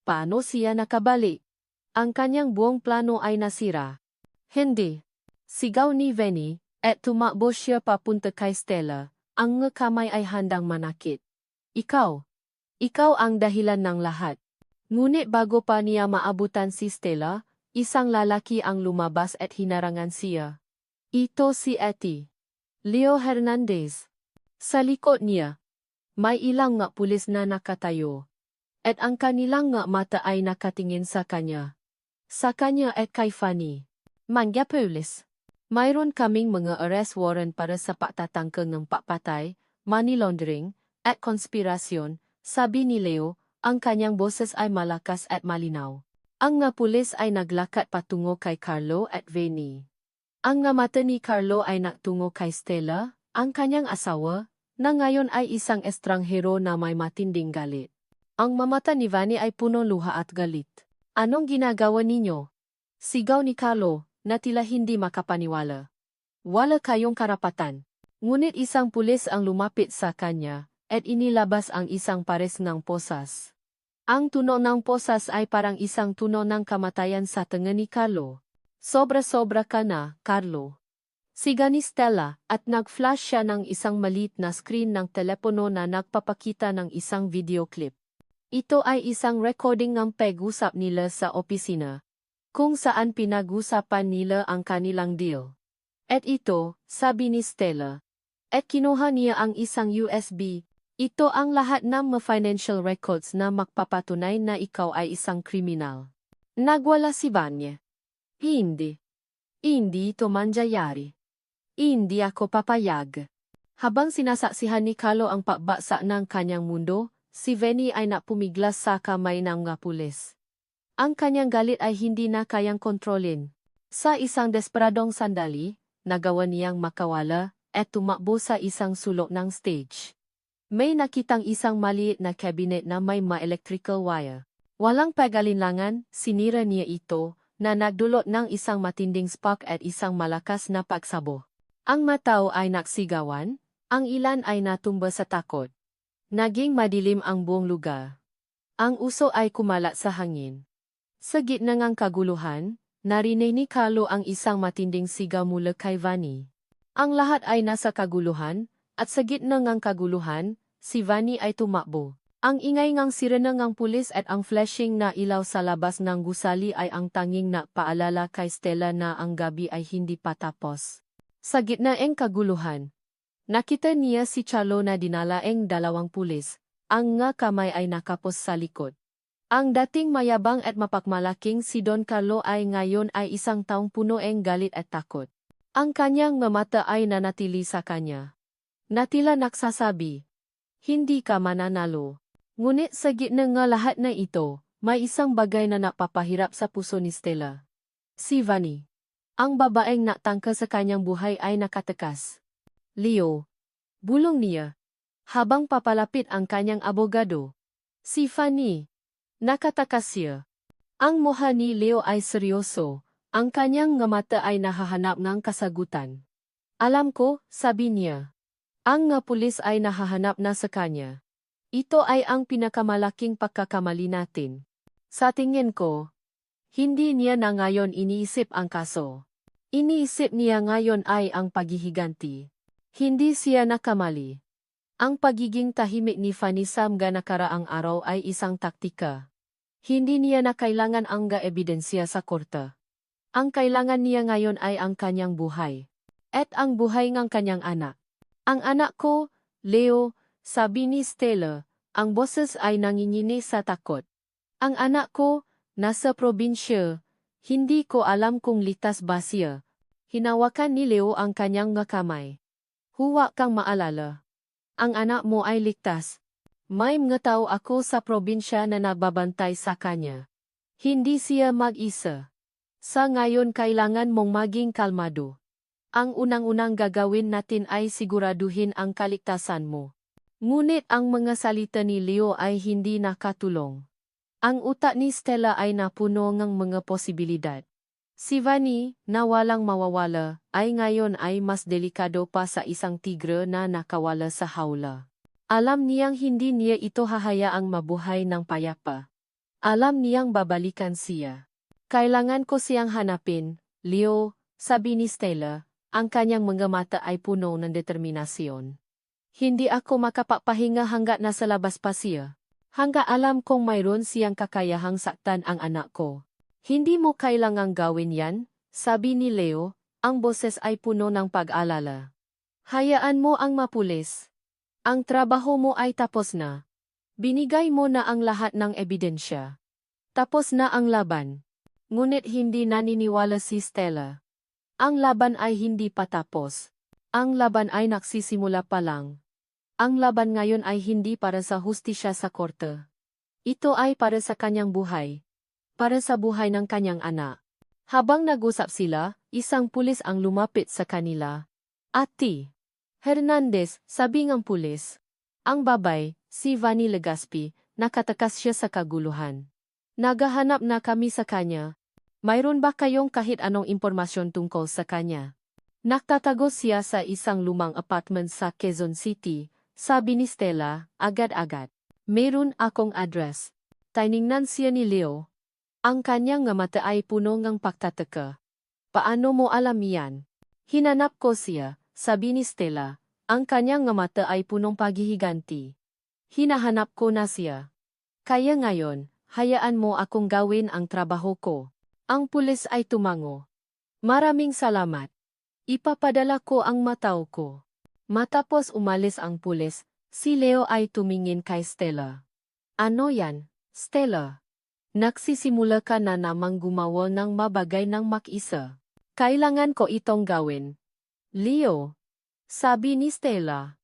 Paano siya nakabalik? Ang kanyang buong plano ay nasira. Hindi. Sigaw ni Venny, at tumakbo siya papunta kay Stella. Ang nga kamay ay handang manakit. Ikaw. Ikaw ang dahilan ng lahat. Ngunit bago pa niya maabutan si Stella, isang lalaki ang lumabas at hinarangan siya. Ito si Eti. Leo Hernandez. Sa likod niya, may ilang nga pulis na nakatayo. At ang kanilang nga mata ay nakatingin sa kanya. Sa kanya at kay Fanny. Mga pulis. Mayroon kaming mga arrest warrant para sa pagtatangkang ng papatay, money laundering, at konspirasyon, sabi ni Leo, ang kanyang boses ay malakas at malinaw. Ang nga pulis ay naglakat patungo kay Carlo at Venny. Ang nga mata ni Carlo ay natungo kay Stella, ang kanyang asawa, na ngayon ay isang estranghero na may matinding galit. Ang mamata ni Vanny ay puno luha at galit. Anong ginagawa ninyo? Sigaw ni Carlo, na tila hindi makapaniwala. Wala kayong karapatan. Ngunit isang pulis ang lumapit sa kanya, at inilabas ang isang pares ng posas. Ang tunog ng posas ay parang isang tunog ng kamatayan sa tenga ni Carlo. Sobra-sobra ka na, Carlo. Siga ni Stella, at nag-flash siya ng isang maliit na screen ng telepono na nagpapakita ng isang video clip. Ito ay isang recording ng pag-usap nila sa opisina, kung saan pinag-usapan nila ang kanilang deal. At ito, sabi ni Stella. At kinuha niya ang isang USB. Ito ang lahat ng mga financial records na magpapatunay na ikaw ay isang kriminal. Nagwala si Vanya. Hindi. Hindi ito mangyayari. Hindi ako papayag. Habang sinasaksihan ni Carlo ang pagbaksak ng kanyang mundo, si Vanny ay napumiglas sa kamay ng mga pulis. Ang kanyang galit ay hindi na kayang kontrolin. Sa isang desperadong sandali, nagawa niyang makawala at tumakbo sa isang sulok ng stage. May nakitang isang maliit na cabinet na may ma-electrical wire. Walang pag-alinlangan, sinira niya ito, na nagdulot ng isang matinding spark at isang malakas na pagsabo. Ang matao ay nagsigawan, ang ilan ay natumba sa takot. Naging madilim ang buong lugar. Ang uso ay kumalat sa hangin. Sa gitna ng kaguluhan, narinig ni Carlo ang isang matinding sigaw mula kay Vanny. Ang lahat ay nasa kaguluhan, at sa gitna ng kaguluhan, si Vanny ay tumakbo. Ang ingay ng sirena ng pulis at ang flashing na ilaw sa labas ng gusali ay ang tanging na paalala kay Stella na ang gabi ay hindi pa tapos. Sa gitna ng kaguluhan, nakita niya si Carlo na dinala ng dalawang pulis. Ang nga kamay ay nakapos sa likod. Ang dating mayabang at mapagmalaking si Don Carlo ay ngayon ay isang taong puno ng galit at takot. Ang kanyang mata ay nanatili sa kanya. Natila nagsasabi, "Hindi ka mananalo." Ngunit sa gitna ng lahat na ito, may isang bagay na napapahirap sa puso ni Stella. Si Vanny. Ang babaeng natangka sa kanyang buhay ay nakatakas. "Leo." Bulong niya. Habang papalapit ang kanyang abogado. Si Vanny. Nakatakas siya. Ang mukha ni Leo ay seryoso. Ang kanyang mata ay nahahanap ng kasagutan. "Alam ko," sabi niya. Ang nga pulis ay nahahanap na sa kanya. Ito ay ang pinakamalaking pagkakamali natin. Sa tingin ko, hindi niya na ngayon iniisip ang kaso. Iniisip niya ngayon ay ang paghihiganti. Hindi siya nakamali. Ang pagiging tahimik ni Vanny sa mga nakaraang araw ay isang taktika. Hindi niya na kailangan ang ebidensya sa korte. Ang kailangan niya ngayon ay ang kanyang buhay. At ang buhay ng kanyang anak. "Ang anak ko, Leo," sabi ni Stella, ang boses ay nanginginig sa takot. "Ang anak ko, nasa probinsya. Hindi ko alam kung ligtas ba siya." Hinawakan ni Leo ang kanyang kamay. "Huwag kang maalala. Ang anak mo ay ligtas. May mga tao ako sa probinsya na nagbabantay sa kanya. Hindi siya mag-isa. Sa ngayon kailangan mong maging kalmado. Ang unang-unang gagawin natin ay siguraduhin ang kaligtasan mo." Ngunit ang mga salita ni Leo ay hindi nakatulong. Ang utak ni Stella ay napuno ng mga posibilidad. Si Vanny, na walang mawawala, ay ngayon ay mas delikado pa sa isang tigre na nakawala sa hawla. Alam niyang hindi niya ito hahayaang mabuhay ng payapa. Alam niyang babalikan siya. "Kailangan ko siyang hanapin, Leo," sabi ni Stella. Ang kanyang mga mata ay puno ng determinasyon. "Hindi ako makapapahinga hanggat nasa labas pa siya. Hanggat alam kong mayroon siyang kakayahang saktan ang anak ko." "Hindi mo kailangang gawin yan," sabi ni Leo, ang boses ay puno ng pag-alala. "Hayaan mo ang mapulis. Ang trabaho mo ay tapos na. Binigay mo na ang lahat ng ebidensya. Tapos na ang laban." Ngunit hindi naniniwala si Stella. Ang laban ay hindi pa tapos. Ang laban ay nagsisimula pa lang. Ang laban ngayon ay hindi para sa hustisya sa korte. Ito ay para sa kanyang buhay. Para sa buhay ng kanyang anak. Habang nag-usap sila, isang pulis ang lumapit sa kanila. "Ate Hernandez," sabi ng pulis. Ang babay, si Vanny Legaspi, nakatakas siya sa kaguluhan. "Naghahanap na kami sa kanya. Mayroon ba kayong kahit anong impormasyon tungkol sa kanya?" Nagtatago siya sa isang lumang apartment sa Quezon City, sabi ni Stella, agad-agad. "Mayroon akong address." Tiningnan siya ni Leo. Ang kanyang mata ay puno ng pagtataka. "Paano mo alam yan?" "Hinanap ko siya," sabi ni Stella. Ang kanyang mata ay punong paghihiganti. "Hinahanap ko na siya. Kaya ngayon, hayaan mo akong gawin ang trabaho ko." Ang pulis ay tumango. "Maraming salamat. Ipapadala ko ang matao ko." Matapos umalis ang pulis, si Leo ay tumingin kay Stella. "Ano yan, Stella? Nagsisimula ka na namang gumawa ng mabagay ng mag-isa." "Kailangan ko itong gawin, Leo," sabi ni Stella.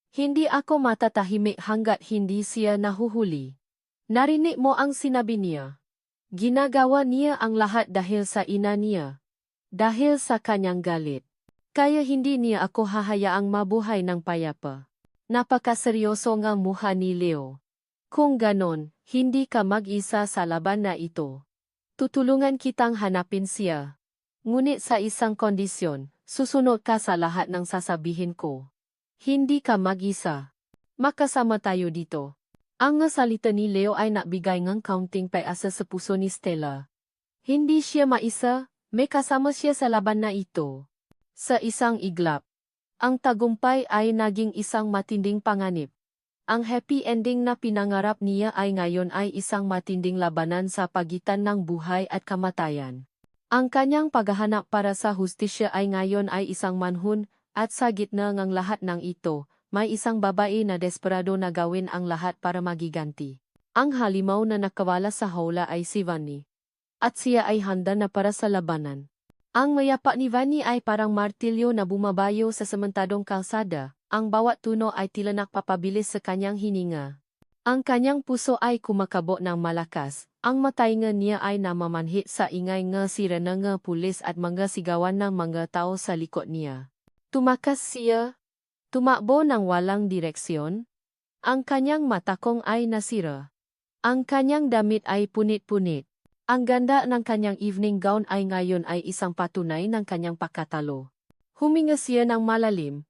Hindi ako matatahimik hanggat hindi siya nahuhuli. Narinig mo ang sinabi niya. Ginagawa niya ang lahat dahil sa ina niya. Dahil sa kanyang galit. Kaya hindi niya ako hahayaang mabuhay ng payapa. Napakaseryoso nga mukha ni Leo. Kung ganon, hindi ka mag-isa sa laban na ito. Tutulungan kitang hanapin siya. Ngunit sa isang kondisyon, susunod ka sa lahat ng sasabihin ko. Hindi ka mag-isa. Makasama tayo dito. Ang salita ni Leo ay nagbigay ng kaunting pag-asa sa puso ni Stella. Hindi siya maisa, may kasama siya sa laban na ito. Sa isang iglap, ang tagumpay ay naging isang matinding panganib. Ang happy ending na pinangarap niya ay ngayon ay isang matinding labanan sa pagitan ng buhay at kamatayan. Ang kanyang paghahanap para sa hustisya ay ngayon ay isang manhun, at sa gitna ng lahat ng ito, may isang babae na desperado na gawin ang lahat para magiganti. Ang halimaw na nakawala sa hawla ay si Vanny. At siya ay handa na para sa labanan. Ang mayapa ni Vanny ay parang martilyo na bumabayo sa sementadong kalsada. Ang bawat tuno ay tila nakpapabilis sa kanyang hininga. Ang kanyang puso ay kumakabo ng malakas. Ang matainga niya ay namamanhit sa ingay ng sirena ng pulis at mga sigawan ng mga tao sa likod niya. Tumakas siya. Tumakbo ng walang direksyon. Ang kanyang matakong ay nasira. Ang kanyang damit ay punit-punit. Ang ganda ng kanyang evening gown ay ngayon ay isang patunay ng kanyang pagkatalo. Huminga siya ng malalim.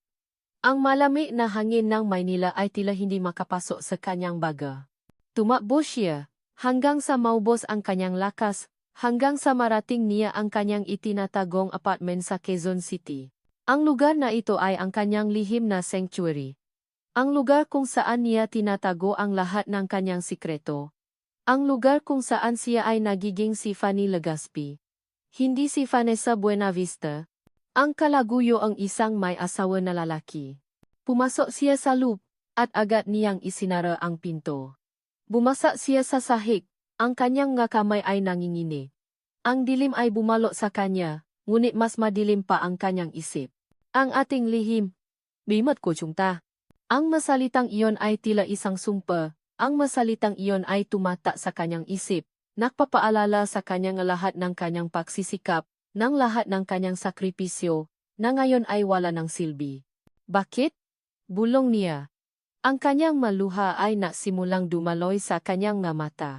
Ang malamig na hangin ng Maynila ay tila hindi makapasok sa kanyang baga. Tumakbo siya, hanggang sa maubos ang kanyang lakas, hanggang sa marating niya ang kanyang itinatagong apartment sa Quezon City. Ang lugar na ito ay ang kanyang lihim na sanctuary. Ang lugar kung saan niya tinatago ang lahat ng kanyang sikreto. Ang lugar kung saan siya ay nagiging si Fanny Legaspi. Hindi si Vanessa Buenavista. Ang kalaguyo ang isang may asawa na lalaki. Pumasok siya sa loop, at agad niyang isinara ang pinto. Bumasa siya sa sahig, ang kanyang nga kamay ay nangingini. Ang dilim ay bumalot sa kanya, ngunit mas madilim pa ang kanyang isip. Ang ating lihim. Bimat ko chungta. Ang masalitang iyon ay tila isang sumpa. Ang masalitang iyon ay tumata sa kanyang isip. Nagpapaalala sa kanyang lahat ng kanyang pagsisikap, ng lahat ng kanyang sakripisyo, na ngayon ay wala ng silbi. Bakit? Bulong niya. Ang kanyang maluha ay nasimulang dumaloy sa kanyang nga mata.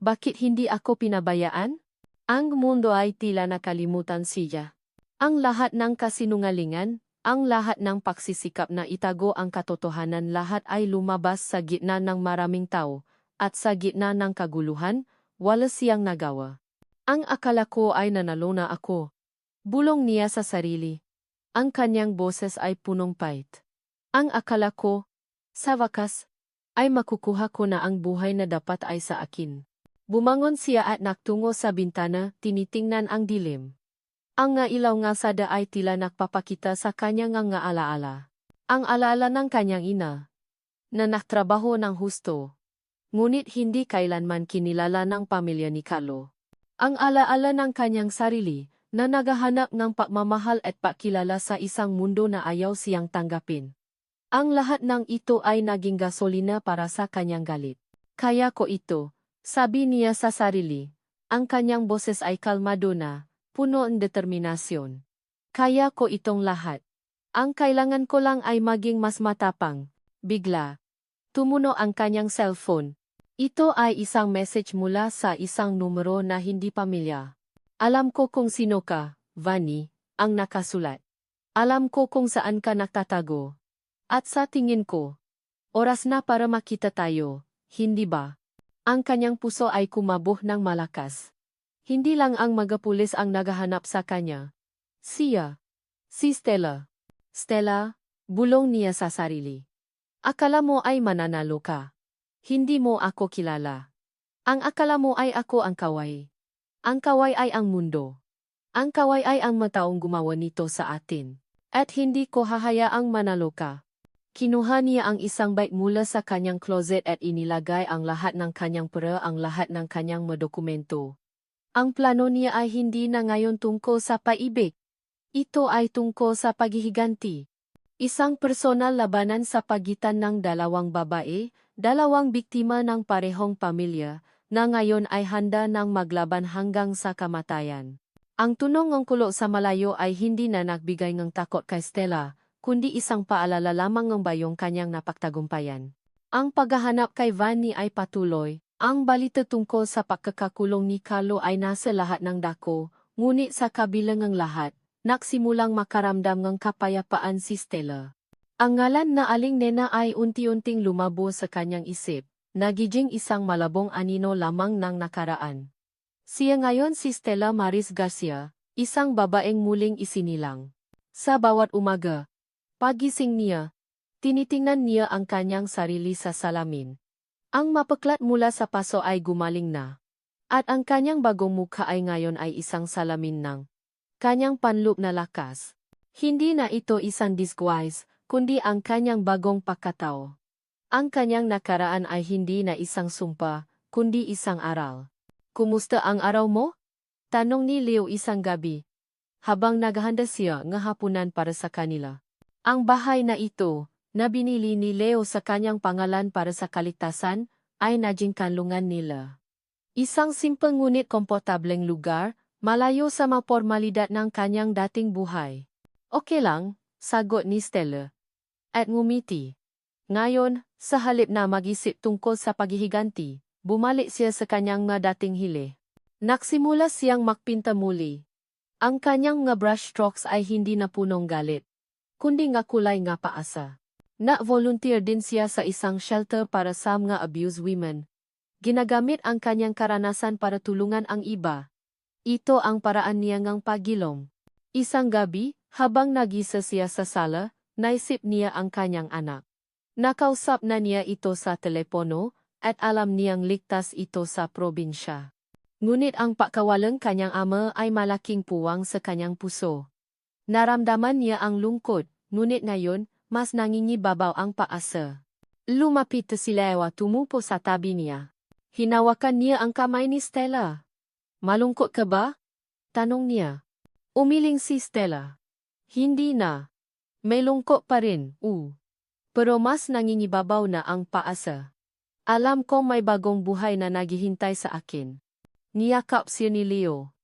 Bakit hindi ako pinabayaan? Ang mundo ay tila nakalimutan siya. Ang lahat ng kasinungalingan, ang lahat ng pagsisikap na itago ang katotohanan lahat ay lumabas sa gitna ng maraming tao, at sa gitna ng kaguluhan, wala siyang nagawa. Ang akala ko ay nanalo na ako. Bulong niya sa sarili. Ang kanyang boses ay punong pait. Ang akala ko, sa wakas, ay makukuha ko na ang buhay na dapat ay sa akin. Bumangon siya at naktungo sa bintana, tinitingnan ang dilim. Ang nga ilaw nga sada ay tila nakpapakita sa kanya nga alaala. Ang alaala ng kanyang ina, na naktrabaho ng husto. Ngunit hindi kailanman kinilala ng pamilya ni Carlo. Ang alaala ng kanyang sarili, na naghahanap ng pagmamahal at pakilala sa isang mundo na ayaw siyang tanggapin. Ang lahat ng ito ay naging gasolina para sa kanyang galit. Kaya ko ito, sabi niya sa sarili. Ang kanyang boses ay kalmado na, puno ng determinasyon. Kaya ko itong lahat. Ang kailangan ko lang ay maging mas matapang. Bigla. Tumuno ang kanyang cellphone. Ito ay isang message mula sa isang numero na hindi pamilya. Alam ko kung sino ka, Vanny, ang nakasulat. Alam ko kung saan ka nakatago. At sa tingin ko, oras na para makita tayo, hindi ba? Ang kanyang puso ay kumabuh ng malakas. Hindi lang ang mga pulis ang naghahanap sa kanya. Siya. Si Stella. Stella, bulong niya sa sarili. Akala mo ay mananalo ka. Hindi mo ako kilala. Ang akala mo ay ako ang kaway. Ang kaway ay ang mundo. Ang kaway ay ang mataong gumawa nito sa atin. At hindi ko hahayaang manalo ka. Kinuha niya ang isang bag mula sa kanyang closet at inilagay ang lahat ng kanyang pera, ang lahat ng kanyang mga dokumento. Ang plano niya ay hindi na ngayon tungkol sa paibig. Ito ay tungkol sa paghihiganti. Isang personal labanan sa pagitan ng dalawang babae, dalawang biktima ng parehong pamilya, na ngayon ay handa ng maglaban hanggang sa kamatayan. Ang tunong ng kulo sa malayo ay hindi na nagbigay ng takot kay Stella, kundi isang paalala lamang ng bayong kanyang napagtagumpayan. Ang paghahanap kay Vanny ay patuloy. Ang balita tungkol sa pagkakakulong ni Carlo ay nasa lahat ng dako, ngunit sa kabilang ng lahat, nagsimulang makaramdam ng kapayapaan si Stella. Ang ngalan na Aling Nena ay unti-unting lumabo sa kanyang isip, nagiging isang malabong anino lamang ng nakaraan. Siya ngayon si Stella Maris Garcia, isang babaeng muling isinilang. Sa bawat umaga, pagising niya, tinitingnan niya ang kanyang sarili sa salamin. Ang mapaklat mula sa paso ay gumaling na. At ang kanyang bagong mukha ay ngayon ay isang salamin ng kanyang panlup na lakas. Hindi na ito isang disguise, kundi ang kanyang bagong pagkatao. Ang kanyang nakaraan ay hindi na isang sumpa, kundi isang aral. Kumusta ang araw mo? Tanong ni Leo isang gabi, habang naghahanda siya ng hapunan para sa kanila. Ang bahay na ito, na binili ni Leo sa kanyang pangalan para sa kaligtasan, ay naging kanlungan nila. Isang simple ngunit komportableng lugar, malayo sa mga formalidad ng kanyang dating buhay. Okay lang, sagot ni Stella. At ngumiti. Ngayon, sa halip na mag-isip tungkol sa paghihiganti, bumalik siya sa kanyang mga dating hili. Nagsimula siyang magpinta muli. Ang kanyang nga brushstrokes ay hindi na punong galit, kundi nga kulay nga paasa. Na-volunteer din siya sa isang shelter para sa mga abused women. Ginagamit ang kanyang karanasan para tulungan ang iba. Ito ang paraan niya ngang pagilom. Isang gabi, habang nagisa siya sa sala, naisip niya ang kanyang anak. Nakausap na niya ito sa telepono, at alam niyang ligtas ito sa probinsya. Ngunit ang pagkawalang kanyang ama ay malaking puwang sa kanyang puso. Naramdaman niya ang lungkot, ngunit ngayon, mas nangingibabaw ang paasa. Lumapit si Leo at tumupo sa tabi niya. Hinawakan niya ang kamay ni Stella. Malungkot ka ba? Tanong niya. Umiling si Stella. Hindi na. May lungkot pa rin, Pero mas nangingibabaw na ang paasa. Alam kong may bagong buhay na naghihintay sa akin. Niyakap siya ni Leo.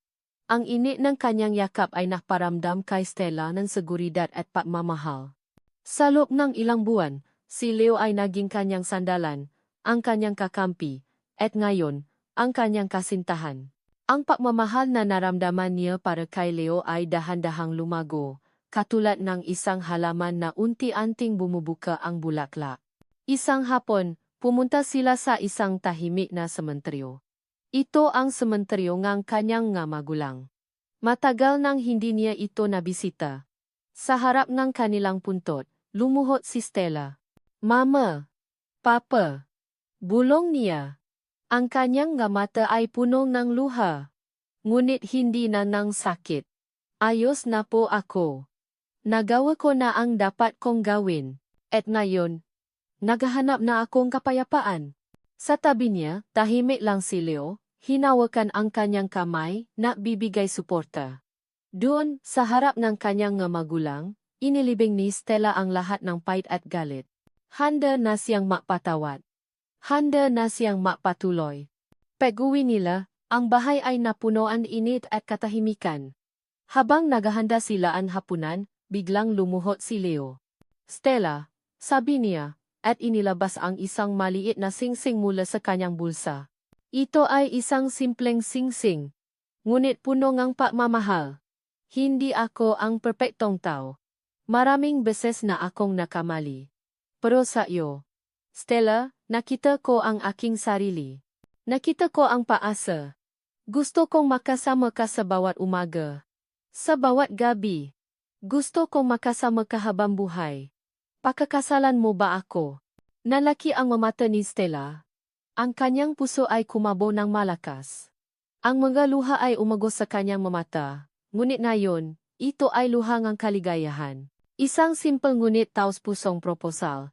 Ang init ng kanyang yakap ay nakparamdam kay Stella ng seguridad at pagmamahal. Sa loob ng ilang buwan, si Leo ay naging kanyang sandalan, ang kanyang kakampi, at ngayon, ang kanyang kasintahan. Ang pagmamahal na naramdaman niya para kay Leo ay dahan-dahang lumago, katulad ng isang halaman na unti-unting bumubuka ang bulaklak. Isang hapon, pumunta sila sa isang tahimik na sementeryo. Ito ang sementeryo ng kanyang nga magulang. Matagal nang hindi niya ito nabisita. Sa harap ng kanilang puntot, lumuhod si Stella. Mama! Papa! Bulong niya. Ang kanyang nga mata ay puno ng luha. Ngunit hindi na ng sakit. Ayos na po ako. Nagawa ko na ang dapat kong gawin. At ngayon, naghahanap na akong kapayapaan. Sa tabi niya, tahimik lang si Leo, hinawakan ang kanyang kamay na bibigay suporta. Doon, sa harap ng kanyang nga magulang, inilibing ni Stella ang lahat ng pait at galit. Handa na siyang mapatawad. Handa na siyang mapatuloy. Pag-uwi nila, ang bahay ay napunoan init at katahimikan. Habang naghahanda sila ang hapunan, biglang lumuhod si Leo. Stella, sabi niya, at inilabas ang isang maliit na singsing mula sa kanyang bulsa. Ito ay isang simpleng singsing. Ngunit puno ng pagmamahal. Hindi ako ang perpektong tao. Maraming beses na akong nakamali. Pero sa iyo, Stella, nakita ko ang aking sarili. Nakita ko ang paasa. Gusto kong makasama ka sa bawat umaga. Sa bawat gabi. Gusto kong makasama ka habang buhay. Pakakasalan mo ba ako? Nalaki ang mamata ni Stella. Ang kanyang puso ay kumabo ng malakas. Ang mga luha ay umagos sa kanyang mamata. Ngunit ngayon, ito ay luha ng kaligayahan. Isang simple ngunit taos-pusong proposal.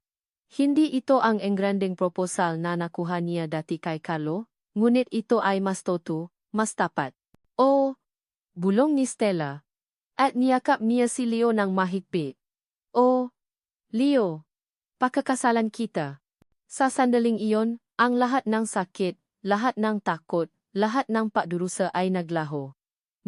Hindi ito ang engrandeng proposal na nakuha niya dati kay Carlo, ngunit ito ay mas toto, mas tapat. Oh, bulong ni Stella. At niyakap niya si Leo ng mahigpit. Oh, Leo, pakakasalan kita. Sa sandaling iyon, ang lahat ng sakit, lahat ng takot, lahat ng pagdurusa ay naglaho.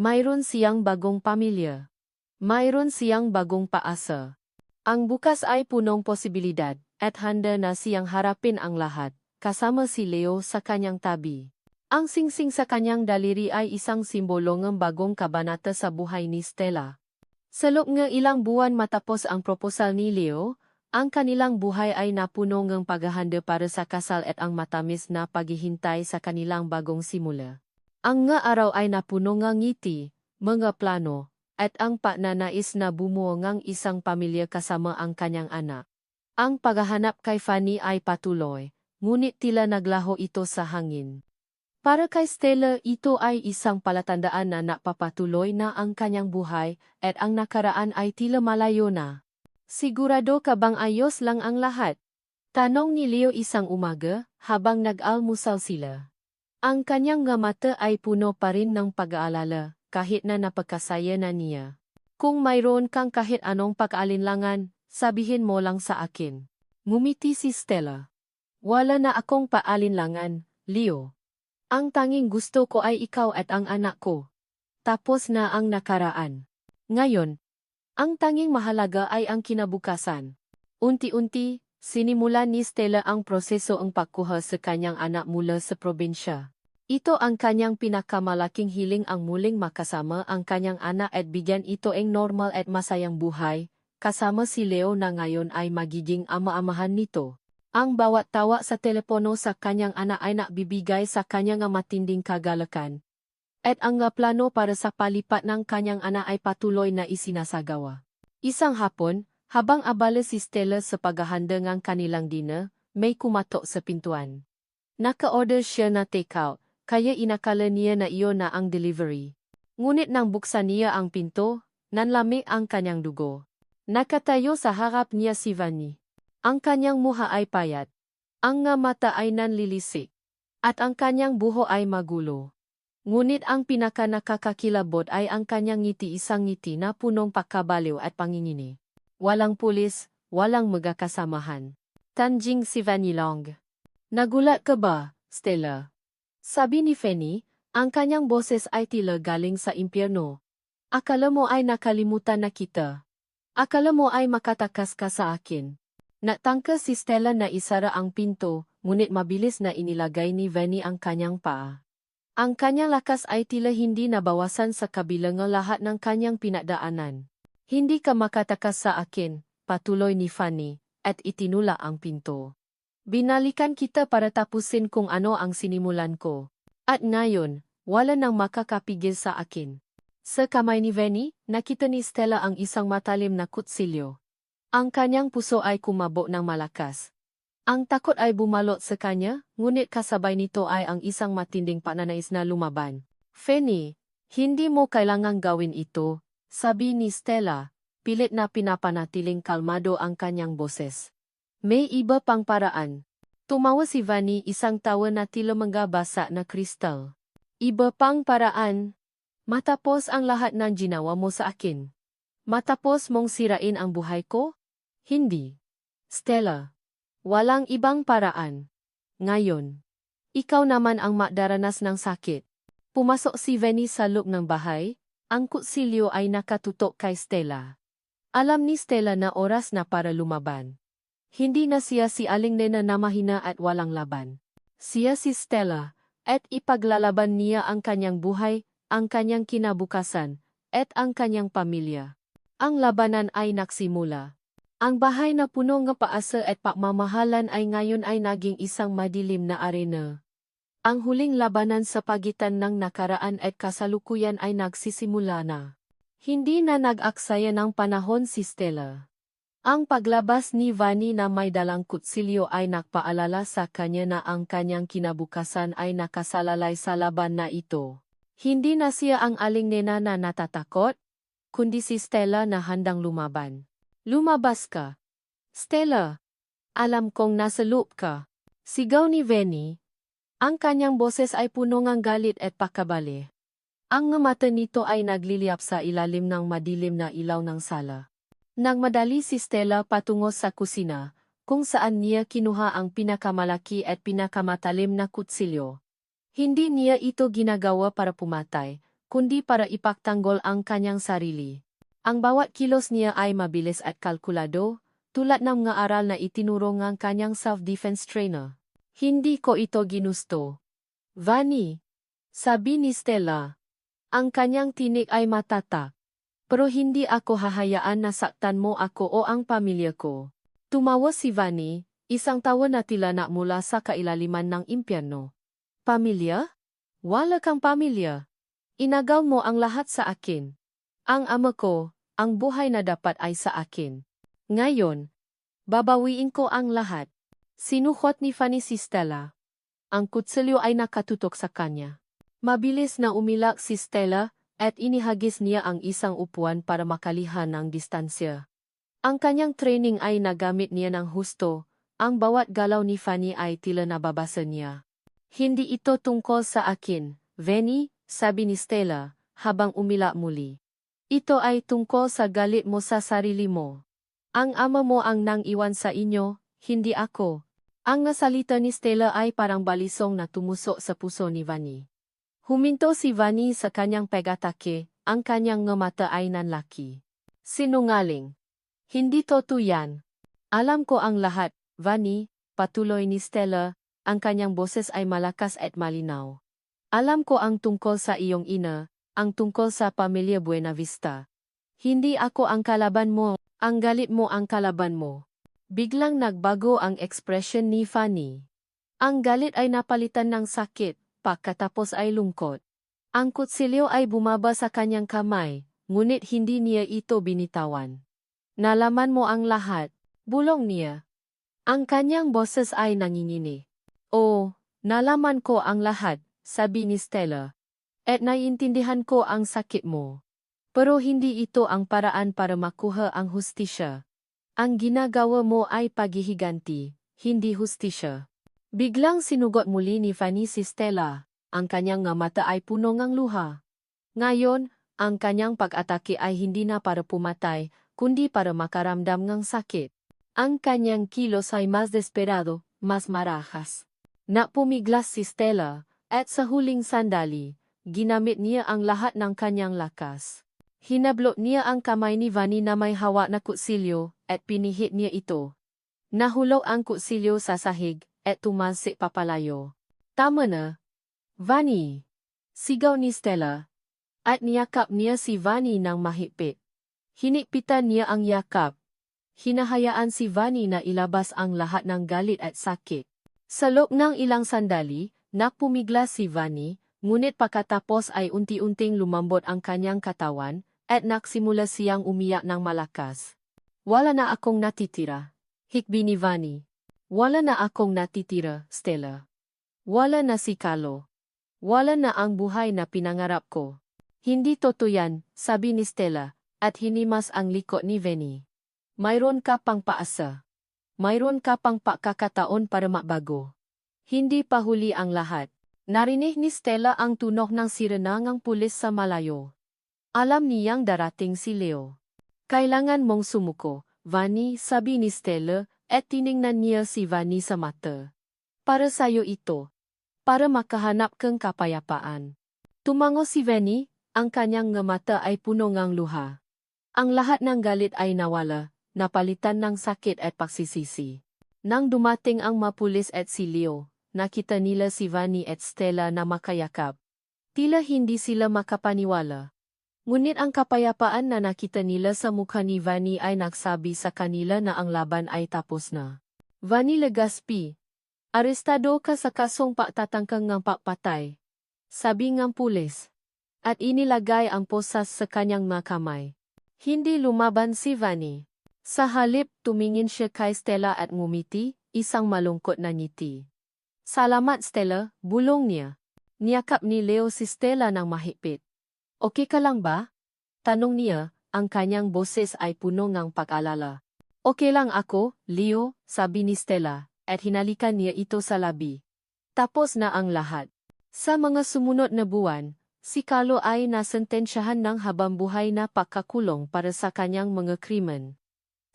Mayroon siyang bagong pamilya. Mayroon siyang bagong paasa. Ang bukas ay punong posibilidad, at handa na siyang harapin ang lahat, kasama si Leo sa kanyang tabi. Ang singsing sa kanyang daliri ay isang simbolo ng bagong kabanata sa buhay ni Stella. Sa loob ng ilang buwan matapos ang proposal ni Leo, ang kanilang buhay ay napuno ng paghahanda para sa kasal at ang matamis na paghihintay sa kanilang bagong simula. Ang nga araw ay napuno ng ngiti, mga plano, at ang pagnanais na bumuo ng isang pamilya kasama ang kanyang anak. Ang paghahanap kay Fanny ay patuloy, ngunit tila naglaho ito sa hangin. Para kay Stella, ito ay isang palatandaan na napapatuloy na ang kanyang buhay at ang nakaraan ay tila malayo na. Sigurado ka bang ayos lang ang lahat? Tanong ni Leo isang umaga habang nag-almusal sila. Ang kanyang nga mata ay puno pa rin ng pag-aalala kahit na napagkasaya na niya. Kung mayroon kang kahit anong pag-alinlangan, sabihin mo lang sa akin. Ngumiti si Stella. Wala na akong paalinlangan, Leo. Ang tanging gusto ko ay ikaw at ang anak ko. Tapos na ang nakaraan. Ngayon, ang tanging mahalaga ay ang kinabukasan. Unti-unti, sinimulan ni Stella ang proseso ang pagkuha sa kanyang anak mula sa probinsya. Ito ang kanyang pinakamalaking hiling, ang muling makasama ang kanyang anak at bigyan ito ng normal at masayang buhay, kasama si Leo na ngayon ay magiging ama-amahan nito. Ang bawat tawa sa telepono sa kanyang anak ay nagbibigay sa kanyang matinding kagalakan. At ang plano para sa palipat ng kanyang anak ay patuloy na isinasagawa. Isang hapon, habang abala si Stella sa paghahanda ng kanilang dinner, may kumatok sa pintuan. Naka-order siya na takeout, kaya inakala niya na iyon na ang delivery. Ngunit nang buksan niya ang pinto, nanlamig ang kanyang dugo. Nakatayo sa harap niya si Fanny. Ang kanyang muha ay payat. Ang nga mata ay nanlilisik. At ang kanyang buho ay magulo. Ngunit ang pinaka-nakakakilabot ay ang kanyang ngiti, isang ngiti na punong pagkabaliw at pangingini. Walang pulis, walang magkakasamahan. Tanjing si Fanny Long. Nagulat ka ba, Stella? Sabi ni Fanny, ang kanyang boses ay tila galing sa impyerno. Akala mo ay nakalimutan na kita. Akala mo ay makatakas ka sa akin. Natangka si Stella na isara ang pinto, ngunit mabilis na inilagay ni Fanny ang kanyang paa. Ang kanyang lakas ay tila hindi nabawasan sa kabila ng lahat ng kanyang pinagdaanan. Hindi ka makatakas sa akin, patuloy ni Fanny, at itinula ang pinto. Binalikan kita para tapusin kung ano ang sinimulan ko. At ngayon, wala nang makakapigil sa akin. Sa kamay ni Fanny, nakita ni Stella ang isang matalim na kutsilyo. Ang kanyang puso ay kumabo ng malakas. Ang takot ay bumalot sa kanya, ngunit kasabay nito ay ang isang matinding pananais na lumaban. Fanny, hindi mo kailangang gawin ito, sabi ni Stella, pilit na pinapanatiling kalmado ang kanyang boses. May iba pang paraan. Tumawa si Fanny, isang tawa na tila manggabasa na kristal. Iba pang paraan? Matapos ang lahat ng ginawa mo sa akin. Matapos mong sirain ang buhay ko? Hindi. Stella. Walang ibang paraan. Ngayon, ikaw naman ang makdaranas ng sakit. Pumasok si Fanny sa loob ng bahay, ang kutsilyo ay nakatutok kay Stella. Alam ni Stella na oras na para lumaban. Hindi na siya si Aling Nena na mahina at walang laban. Siya si Stella, at ipaglalaban niya ang kanyang buhay, ang kanyang kinabukasan, at ang kanyang pamilya. Ang labanan ay nagsimula. Ang bahay na puno ng paasa at pagmamahalan ay ngayon ay naging isang madilim na arena. Ang huling labanan sa pagitan ng nakaraan at kasalukuyan ay nagsisimula na. Hindi na nag-aksaya ng panahon si Stella. Ang paglabas ni Fanny na may dalang kutsilyo ay nagpaalala sa kanya na ang kanyang kinabukasan ay nakasalalay sa laban na ito. Hindi na siya ang Aling Nena na natatakot, kundi si Stella na handang lumaban. Lumabas ka. Stella. Alam kong nasa loob ka. Sigaw ni Fanny. Ang kanyang boses ay puno ng galit at pakabali. Ang mata nito ay nagliliyap sa ilalim ng madilim na ilaw ng sala. Nagmadali si Stella patungo sa kusina, kung saan niya kinuha ang pinakamalaki at pinakamatalim na kutsilyo. Hindi niya ito ginagawa para pumatay, kundi para ipagtanggol ang kanyang sarili. Ang bawat kilos niya ay mabilis at kalkulado, tulad ng mga aral na itinuro ng kanyang self-defense trainer. Hindi ko ito ginusto. Vanny, sabi ni Stella. Ang kanyang tinig ay matatak. Pero hindi ako hahayaan na saktan mo ako o ang pamilya ko. Tumawa si Vanny, isang tawa na tila na mula sa kailaliman ng impyerno. Pamilya? Wala kang pamilya. Inagaw mo ang lahat sa akin. Ang ama ko, ang buhay na dapat ay sa akin. Ngayon, babawiin ko ang lahat. Sinuhot ni Vanny si Stella. Ang kutsilyo ay nakatutok sa kanya. Mabilis na umilak si Stella, at inihagis niya ang isang upuan para makalihan ng distansya. Ang kanyang training ay nagamit niya ng husto, ang bawat galaw ni Vanny ay tila nababasa niya. Hindi ito tungkol sa akin, Vanny, sabi ni Stella, habang umilak muli. Ito ay tungkol sa galit mo sa sarili mo. Ang ama mo ang nang-iwan sa inyo, hindi ako. Ang nasalita ni Stella ay parang balisong na tumusok sa puso ni Vanny. Huminto si Vanny sa kanyang pag-atake, ang kanyang mga mata ay nanlaki. Sinungaling. Hindi totoo yan. Alam ko ang lahat, Vanny, patuloy ni Stella, ang kanyang boses ay malakas at malinaw. Alam ko ang tungkol sa iyong ina, ang tungkol sa pamilya Buenavista. Hindi ako ang kalaban mo, ang galit mo ang kalaban mo. Biglang nagbago ang ekspresyon ni Vanny. Ang galit ay napalitan ng sakit. Pagkatapos ay lungkot. Ang kutsilyo ay bumaba sa kanyang kamay, ngunit hindi niya ito binitawan. Nalaman mo ang lahat, bulong niya. Ang kanyang boses ay nanginginig. Oh, nalaman ko ang lahat, sabi ni Stella. At naiintindihan ko ang sakit mo. Pero hindi ito ang paraan para makuha ang hustisya. Ang ginagawa mo ay paghihiganti, hindi hustisya. Biglang sinugot muli ni Vanny si Stella, ang kanyang nga mata ay puno ng luha. Ngayon, ang kanyang pag-atake ay hindi na para pumatay, kundi para makaramdam ng sakit. Ang kanyang kilos ay mas desperado, mas marahas. Napumiglas si Stella, at sa huling sandali, ginamit niya ang lahat ng kanyang lakas. Hinablot niya ang kamay ni Vanny na may hawak na kutsilyo, at pinihit niya ito. Nahulog ang kutsilyo sa sahig, at tumalsik papalayo. Tama na. Vanny! Sigaw ni Stella. At niyakap niya si Vanny ng mahigpit. Hinikpitan niya ang yakap. Hinahayaan si Vanny na ilabas ang lahat ng galit at sakit. Sa loob ng ilang sandali, napumiglas si Vanny, ngunit pagkatapos ay unti-unting lumambot ang kanyang katawan, at nagsimula siyang umiyak ng malakas. Wala na akong natitira. Hikbi ni Vanny. Wala na akong natitira, Stella. Wala na si Carlo. Wala na ang buhay na pinangarap ko. Hindi totoo yan, sabi ni Stella, at hinimas ang likod ni Vanny. Mayroon ka pang paasa. Mayroon ka pang pagkakataon para magbago. Hindi pa huli ang lahat. Narinig ni Stella ang tunog ng sirena ng pulis sa malayo. Alam niyang darating si Leo. Kailangan mong sumuko, Vanny, sabi ni Stella, at tiningnan niya si Vanny sa mata. Para sa'yo ito. Para makahanap kang kapayapaan. Tumango si Vanny, ang kanyang nga mata ay puno ng luha. Ang lahat ng galit ay nawala, napalitan ng sakit at pagsisisi. Nang dumating ang mapulis at si Leo, nakita nila si Vanny at Stella na makayakap. Tila hindi sila makapaniwala. Ngunit ang kapayapaan na nakita nila sa mukha ni Vanny ay nagsabi sa kanila na ang laban ay tapos na. Vanny Legaspi, arestado ka sa kasong pagtatangkang ng pagpatay. Sabi ng pulis. At inilagay ang posas sa kanyang mga kamay. Hindi lumaban si Vanny. Sa halip, tumingin siya kay Stella at ngumiti, isang malungkot na ngiti. Salamat Stella, bulong niya. Niyakap ni Leo si Stella ng mahigpit. Okay ka lang ba? Tanong niya, ang kanyang boses ay puno ng pag-alala. Okay lang ako, Leo, sabi ni Stella, at hinalikan niya ito sa labi. Tapos na ang lahat. Sa mga sumunod na buwan, si Carlo ay nasentensyahan ng habambuhay na pagkakulong para sa kanyang mga krimen.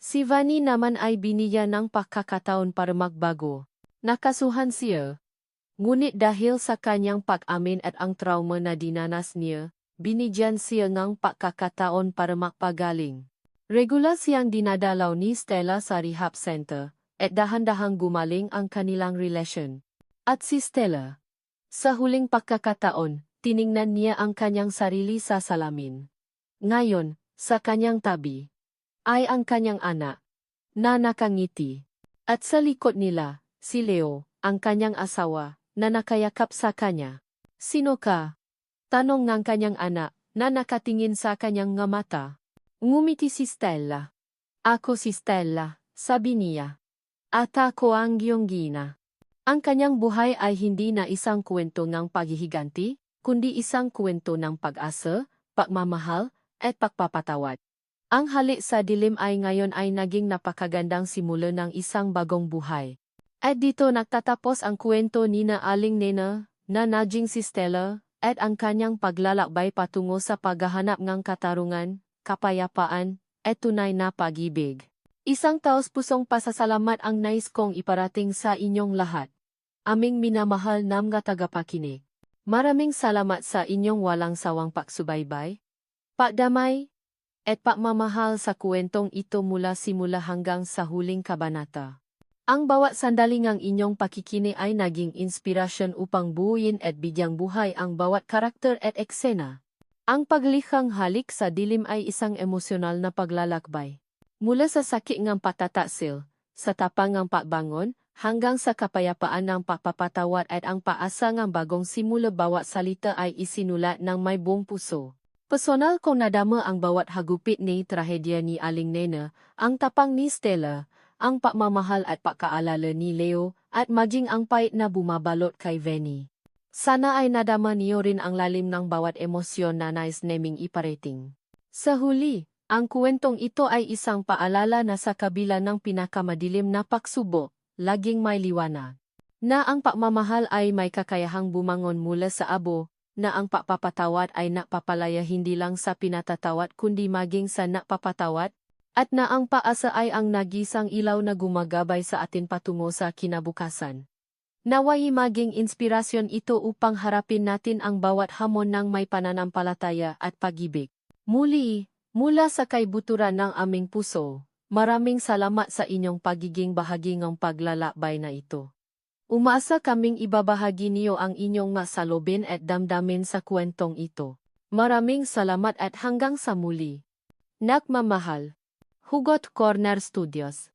Si Vanny naman ay binigyan ng pagkakataon para magbago. Nakasuhan siya. Ngunit dahil sa kanyang pag-amin at ang trauma na dinanas niya, binigyan siya ng pagkakataon para magpagaling. Regular siyang dinadalaw ni Stella sa rehab center, at dahan-dahang gumaling ang kanilang relasyon. At si Stella, sa huling pagkakataon, tiningnan niya ang kanyang sarili sa salamin. Ngayon, sa kanyang tabi, ay ang kanyang anak, na nakangiti. At sa likod nila, si Leo, ang kanyang asawa, na nakayakap sa kanya. Sino ka? Tanong ng kanyang anak, na nakatingin sa kanyang nga mata. Ngumiti si Stella. Ako si Stella, sabi niya. At ako ang Gina. Ang kanyang buhay ay hindi na isang kwento ng paghihiganti, kundi isang kwento ng pag-asa, pagmamahal, at pagpapatawad. Ang halik sa dilim ay ngayon ay naging napakagandang simula ng isang bagong buhay. At dito nagtatapos ang kwento ni na Aling Nena, na naging si Stella, at ang kanyang paglalakbay patungo sa paghahanap ng katarungan, kapayapaan, at tunay na pag-ibig. Isang taos-pusong pasasalamat ang nais kong iparating sa inyong lahat. Aming minamahal na mga tagapakinig. Maraming salamat sa inyong walang sawang pagsubaybay, pagdamay, at pagmamahal sa kwentong ito mula simula hanggang sa huling kabanata. Ang bawat sandali ng inyong pakikinig ay naging inspirasyon upang buuin at bigyang buhay ang bawat karakter at eksena. Ang paglikhang halik sa dilim ay isang emosyonal na paglalakbay. Mula sa sakit ng patatasil, sa tapang ng pagbangon, hanggang sa kapayapaan ng pagpapatawad at ang paasa ng bagong simula bawat salita ay isinulat ng may buong puso. Personal kong nadama ang bawat hagupit ni trahedya ni Aling Nena, ang tapang ni Stella, ang pagmamahal at pagkaalala ni Leo, at maging ang pait na bumabalot kay Vanny. Sana ay nadama niyo rin ang lalim ng bawat emosyon na nais naming iparating. Sa huli, ang kwentong ito ay isang paalala na sa kabila ng pinakamadilim na pagsubok, laging may liwanag. Na ang pagmamahal ay may kakayahang bumangon mula sa abo, na ang pagpapatawad ay napapalaya hindi lang sa pinatatawad kundi maging sa napapatawad, at na ang paasa ay ang nagisang ilaw na gumagabay sa atin patungo sa kinabukasan. Naway maging inspirasyon ito upang harapin natin ang bawat hamon ng may pananampalataya at pag-ibig. Muli, mula sa kaibuturan ng aming puso, maraming salamat sa inyong pagiging bahagi ng paglalakbay na ito. Umaasa kaming ibabahagi niyo ang inyong masalobin at damdamin sa kwentong ito. Maraming salamat at hanggang sa muli. Nagmamahal. Hugot Corner Studios.